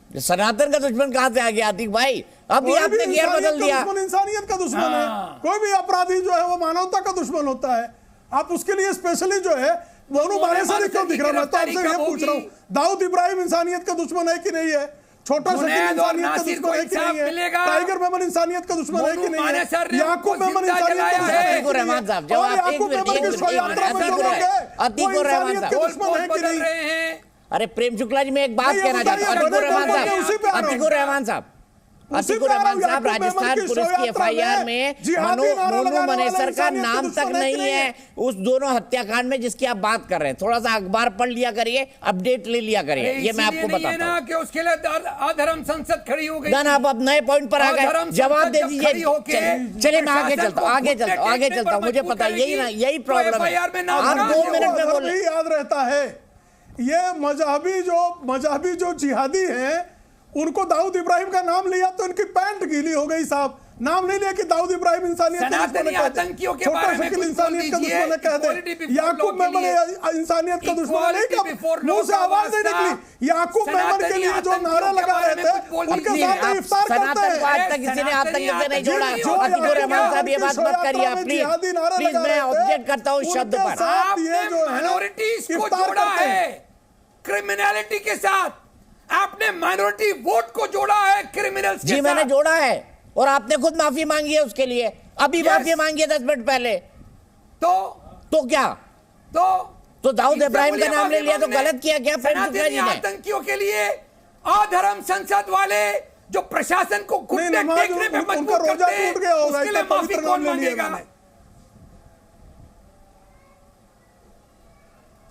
A: सनातन का दुश्मन कहां से आ गया अतीक भाई? अभी आपने गियर बदल दिया।
I: इंसानियत का दुश्मन है। कोई भी अपराधी जो है वो मानवता का दुश्मन होता है। आप उसके लिए स्पेशली जो है मोनू मानेसर क्यों दिख रहा है? मैं तो आपसे ये पूछ रहा हूँ, दाऊद इब्राहिम इंसानियत का दुश्मन है कि नहीं है? छोटा शकील इंसानियत का दुश्मन है कि नहीं है? टाइगर मेमन इंसानियत का दुश्मन है कि नहीं है? याकूब मेमन इंसानियत का दुश्मन है कि
A: रहमान साहब जवाब
I: याकूब मेमन की शव यात्रा में जो लोग हैं वो इंसानियत के दुश्मन है कि नहीं?
A: अरे प्रेम शुक्ला जी, मैं एक बात कहना चाहता हूँ। अतीकुर रहमान साहब राजस्थान पुलिस की एफआईआर में मोनू मानेसर का नाम तक नहीं है उस दोनों हत्याकांड में जिसकी आप बात कर रहे हैं। थोड़ा सा अखबार पढ़ लिया करिए, अपडेट ले लिया करिए, ये मैं आपको बताता हूँ
K: कि उसके लिए अधर्म संसद खड़ी हो गई।
A: आप अब नए पॉइंट पर आ गए, जवाब दे दीजिए। चलिए मैं आगे चलता हूँ, मुझे पता है यही प्रॉब्लम है। आप 2 मिनट में बोले।
I: याद रहता है ये मजहबी जो जिहादी हैं उनको दाऊद इब्राहिम का नाम लिया तो इनकी पैंट गीली हो गई साहब। नाम नहीं लिया कि दाऊद इब्राहिम इंसानियत का दुश्मन है, छोटा शकील इंसानियत का दुश्मन है कह दे, याकूब मेमन इंसानियत का दुश्मन नहीं कहा, मुंह से आवाज नहीं निकली। याकूब मेमन के लिए जो नारे लगा रहे थे उनके साथ इफ्तार करते हैं।
A: आज तक किसी ने आतंक से नहीं जोड़ा। अतीकुर रहमान साहब ये बात मत करिए प्लीज, मैं ऑब्जेक्ट करता हूँ शब्द पर।
K: आपने माइनॉरिटीज को जोड़ा है क्रिमिनलिटी के साथ, आपने माइनॉरिटी वोट को जोड़ा है क्रिमिनल्स के साथ।
A: जी मैंने जोड़ा है और आपने खुद माफी मांगी है उसके लिए, अभी माफी मांगी है 10 मिनट पहले। तो क्या तो दाऊद इब्राहिम का नाम ले लिया तो गलत किया क्या प्रेम शुक्ला जी ने?
K: आतंकियों के लिए अधर्म संसद वाले जो प्रशासन को घुटने टेकने पे मजबूर करते हैं, उसके लिए माफी कौन मांगेगा?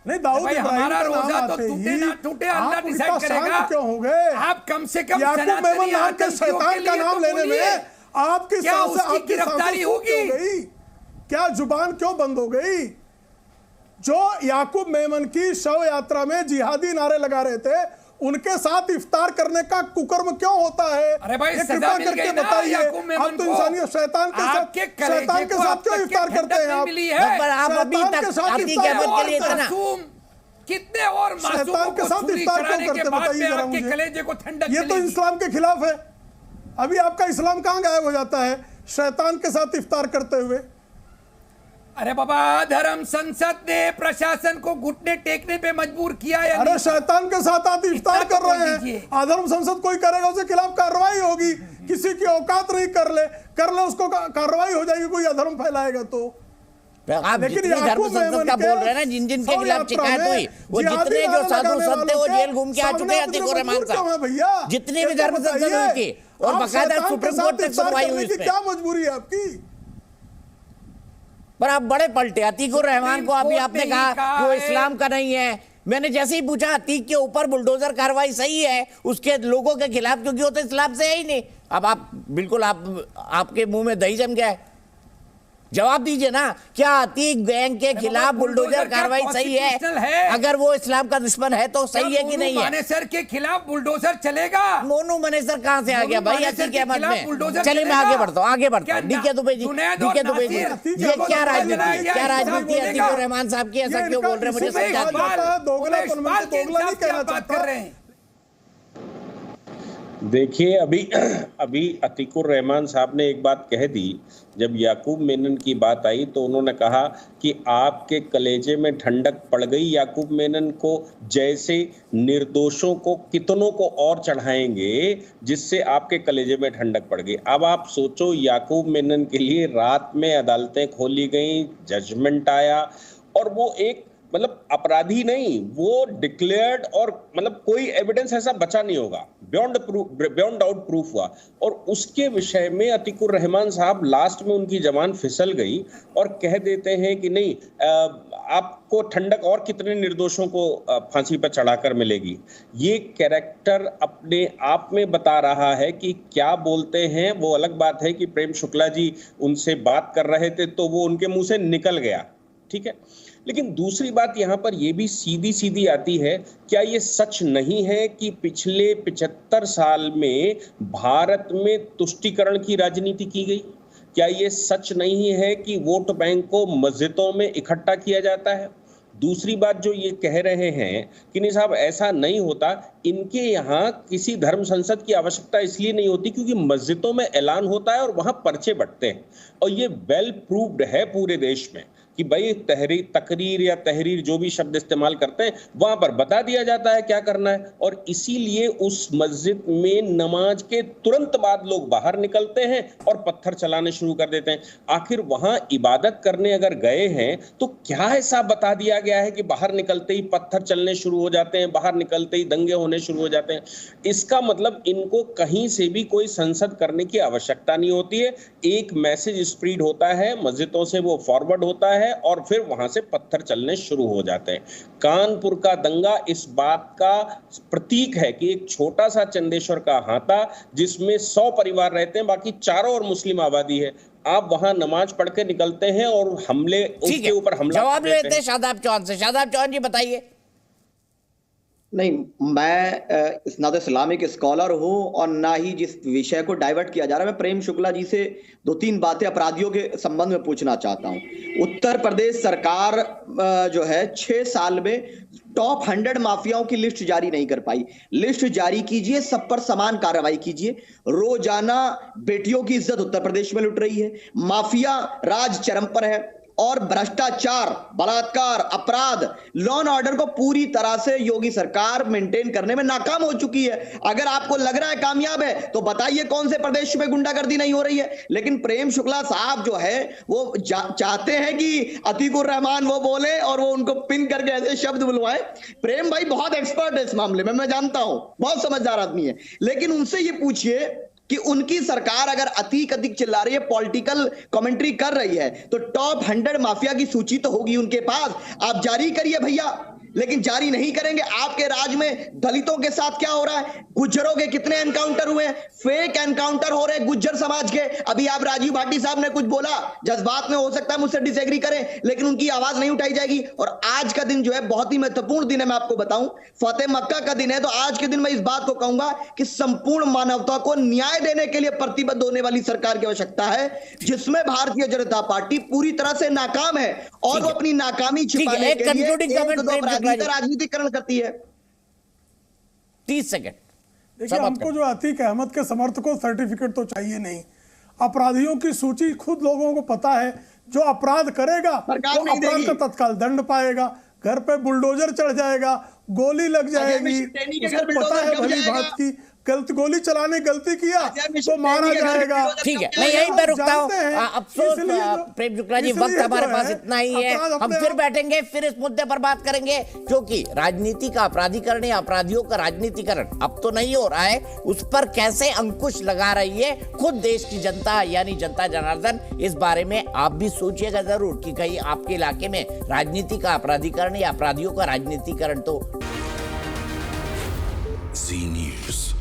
I: नहीं, दाऊद इब्राहिम
K: हमारा रोजा तो टूटे ना टूटे अल्लाह डिसाइड करेगा।
I: क्यों हो गए
K: आप कम से कम
I: याकूब मेमन नाम के शैतान का नाम लेने में आपकी सांसें
K: गिरफ्तारी होगी?
I: क्या जुबान क्यों बंद हो गई? जो याकूब मेमन की शव यात्रा में जिहादी नारे लगा रहे थे उनके साथ इफ्तार करने का कुकर्म क्यों होता है?
K: अरे भाई
I: कृपया करके बताइए, आप तो इंसानियत शैतान के साथ क्यों इफ्तार करते हैं?
A: आप अभी तक अतीक अहमद के लिए इतना
K: कितने और
I: शैतान के साथ इफ्तार क्यों करते बताइए जरा मुझे।
K: कलेजे को ठंडक
I: ये तो इस्लाम के खिलाफ है। अभी आपका इस्लाम कहाँ गायब हो जाता है शैतान के साथ इफ्तार करते हुए?
K: अरे बाबा, धर्म संसद ने प्रशासन को घुटने टेकने पे मजबूर किया है।
I: अरे शैतान के साथ आप इफ्तार कर रहे हैं। अधर्म संसद कोई करेगा उसके खिलाफ कार्रवाई होगी। किसी की औकात नहीं, कर ले उसको कार्रवाई हो जाएगी कोई अधर्म फैलाएगा तो।
A: आप
I: लेकिन
A: जितनी धर्म
I: याकूब
A: संसद
I: मेमन
A: का
I: के
A: बोल रहे हैं ना, जिन जिन के
I: शव
A: खिलाफ
I: यात्रा
A: शिकायत
I: में
A: हुई, वो
I: जिहादी
A: जितने जो
I: नारा
A: साधु
I: लगाने
A: संत थे वो
I: वालों
A: जेल घूम के आ
I: सामने
A: चुके हैं,
I: अपने
A: अतीक रहमान
I: मजबूर क्यों है भैया?
A: साहब। जितनी भी
I: ये तो
A: धर्म संसद
I: बताइए,
A: हुई थी और
I: आप
A: बाकायदा
I: शैतान के
A: सुप्रीम
I: साथ
A: कोर्ट तक
I: इफ्तार
A: सुनवाई
I: करने
A: हुई
I: की
A: इसमें।
I: क्या मजबूरी है आपकी?
A: पर आप बड़े पलटे। अतीकुर रहमान को अभी आपने कहा कि वो इस्लाम का नहीं है। मैंने जैसे ही पूछा अतीक के ऊपर बुलडोजर कार्रवाई सही है उसके लोगों के खिलाफ, क्योंकि वो तो इस्लाम से है ही नहीं। अब आप बिल्कुल आपके मुंह में दही जम गया है। जवाब दीजिए ना, क्या अतीक गैंग के खिलाफ बुलडोजर कार्रवाई सही है? अगर वो इस्लाम का दुश्मन है तो सही है कि नहीं है?
K: मानेसर के खिलाफ बुलडोजर चलेगा?
A: मोनू मानेसर कहां से आ गया भाई अतीक अहमद में? चलिए मैं आगे बढ़ता हूं, डीके दुबे जी, डीके दुबे जी, ये क्या राजनीति है अतीकुर रहमान साहब की? ऐसा क्यों बोल रहे हैं? मुझे समझा।
L: देखिए, अभी अतीकुर रहमान साहब ने एक बात कह दी। जब याकूब मेनन की बात आई तो उन्होंने कहा कि आपके कलेजे में ठंडक पड़ गई याकूब मेनन को, जैसे निर्दोषों को कितनों को और चढ़ाएंगे जिससे आपके कलेजे में ठंडक पड़ गई। अब आप सोचो, याकूब मेनन के लिए रात में अदालतें खोली गई, जजमेंट आया और वो एक मतलब अपराधी नहीं, वो डिक्लेयर्ड और मतलब कोई एविडेंस ऐसा बचा नहीं होगा, बियॉन्ड डाउट प्रूफ हुआ। और उसके विषय में अतीकुर रहमान साहब लास्ट में उनकी जबान फिसल गई और कह देते हैं कि नहीं, आपको ठंडक और कितने निर्दोषों को फांसी पर चढ़ाकर मिलेगी। ये कैरेक्टर अपने आप में बता रहा है कि क्या बोलते हैं। वो अलग बात है कि प्रेम शुक्ला जी उनसे बात कर रहे थे तो वो उनके मुंह से निकल गया, ठीक है। लेकिन दूसरी बात यहाँ पर यह भी सीधी सीधी आती है, क्या ये सच नहीं है कि पिछले 75 साल में भारत में तुष्टीकरण की राजनीति की गई? क्या ये सच नहीं है कि वोट बैंक को मस्जिदों में इकट्ठा किया जाता है? दूसरी बात जो ये कह रहे हैं कि नहीं साहब ऐसा नहीं होता, इनके यहाँ किसी धर्म संसद की आवश्यकता इसलिए नहीं होती क्योंकि मस्जिदों में ऐलान होता है और वहां पर्चे बंटते हैं। और ये वेल प्रूव्ड है पूरे देश में कि भाई तकरीर या तहरीर जो भी शब्द इस्तेमाल करते हैं वहां पर बता दिया जाता है क्या करना है। और इसीलिए उस मस्जिद में नमाज के तुरंत बाद लोग बाहर निकलते हैं और पत्थर चलाने शुरू कर देते हैं। आखिर वहां इबादत करने अगर गए हैं तो क्या ऐसा बता दिया गया है कि बाहर निकलते ही पत्थर चलने शुरू हो जाते हैं, बाहर निकलते ही दंगे होने शुरू हो जाते हैं? इसका मतलब इनको कहीं से भी कोई संसद करने की आवश्यकता नहीं होती है। एक मैसेज स्प्रेड होता है, मस्जिदों से वो फॉरवर्ड होता है और फिर वहां से पत्थर चलने शुरू हो जाते हैं। कानपुर का दंगा इस बात का प्रतीक है कि एक छोटा सा चंदेश्वर का हाता जिसमें 100 परिवार रहते हैं, बाकी चारों ओर मुस्लिम आबादी है, आप वहां नमाज पढ़ के निकलते हैं और हमले उसके ऊपर हमला
A: जवाब लेते हैं शादाब चौहान से। शादाब चौहान जी बताइए।
M: नहीं, मैं ना तो इस्लामिक स्कॉलर हूं और ना ही जिस विषय को डाइवर्ट किया जा रहा है। मैं प्रेम शुक्ला जी से 2-3 बातें अपराधियों के संबंध में पूछना चाहता हूं। उत्तर प्रदेश सरकार जो है 6 साल में टॉप 100 माफियाओं की लिस्ट जारी नहीं कर पाई। लिस्ट जारी कीजिए, सब पर समान कार्रवाई कीजिए। रोजाना बेटियों की इज्जत उत्तर प्रदेश में लुट रही है, माफिया राज चरम पर है और भ्रष्टाचार, बलात्कार, अपराध, लॉ एंड ऑर्डर को पूरी तरह से योगी सरकार मेंटेन करने में नाकाम हो चुकी है। अगर आपको लग रहा है कामयाब है तो बताइए कौन से प्रदेश में गुंडागर्दी नहीं हो रही है। लेकिन प्रेम शुक्ला साहब जो है वो चाहते हैं कि अतीकुर रहमान वो बोले और वो उनको पिन करके ऐसे शब्द बुलवाए। प्रेम भाई बहुत एक्सपर्ट है इस मामले में, मैं जानता हूं, बहुत समझदार आदमी है। लेकिन उनसे ये पूछिए कि उनकी सरकार अगर अधिक चिल्ला रही है, पॉलिटिकल कमेंट्री कर रही है, तो टॉप 100 माफिया की सूची तो होगी उनके पास, आप जारी करिए भैया। लेकिन जारी नहीं करेंगे। आपके राज में दलितों के साथ क्या हो रहा है, गुज्जरों के कितने एनकाउंटर हुए, फेक एनकाउंटर हो रहे हैं गुज्जर समाज के। अभी आप राजीव भाटी साहब ने कुछ बोला, जज्बात में हो सकता है मुझसे डिसएग्री करें, लेकिन उनकी आवाज नहीं उठाई जाएगी। और आज का दिन जो है बहुत ही महत्वपूर्ण दिन है, मैं आपको बताऊं, फतेह मक्का का दिन है। तो आज के दिन मैं इस बात को कहूंगा कि संपूर्ण मानवता को न्याय देने के लिए प्रतिबद्ध होने वाली सरकार की आवश्यकता है, जिसमें भारतीय जनता पार्टी पूरी तरह से नाकाम है और वो अपनी नाकामी छिपाने के लिए राजनीतिकरण करती है।
A: 30 सेकंड।
I: देखिए, हमको जो अतीक अहमद के समर्थकों सर्टिफिकेट तो चाहिए नहीं। अपराधियों की सूची खुद लोगों को पता है। जो अपराध करेगा वो अपराध का तत्काल दंड पाएगा, घर पे बुलडोजर चढ़ जाएगा, गोली लग जाएगी, उसको पता है भली बात की गोली चलाने गलती किया तो मारा जाएगा।
A: ठीक है, मैं यहीं पर रुकता हूँ। अफसोस प्रेम शुक्ला जी, वक्त हमारे पास इतना ही है। हम फिर बैठेंगे, फिर इस मुद्दे पर बात करेंगे, क्योंकि राजनीति का अपराधीकरण या अपराधियों का राजनीतिकरण अब तो नहीं हो रहा है, उस पर कैसे अंकुश लगा रही है खुद देश की जनता, यानी जनता जनार्दन। इस बारे में आप भी सोचिएगा जरूर कि कहीं आपके इलाके में राजनीति का अपराधीकरण या अपराधियों का राजनीतिकरण तो।
N: जी न्यूज़।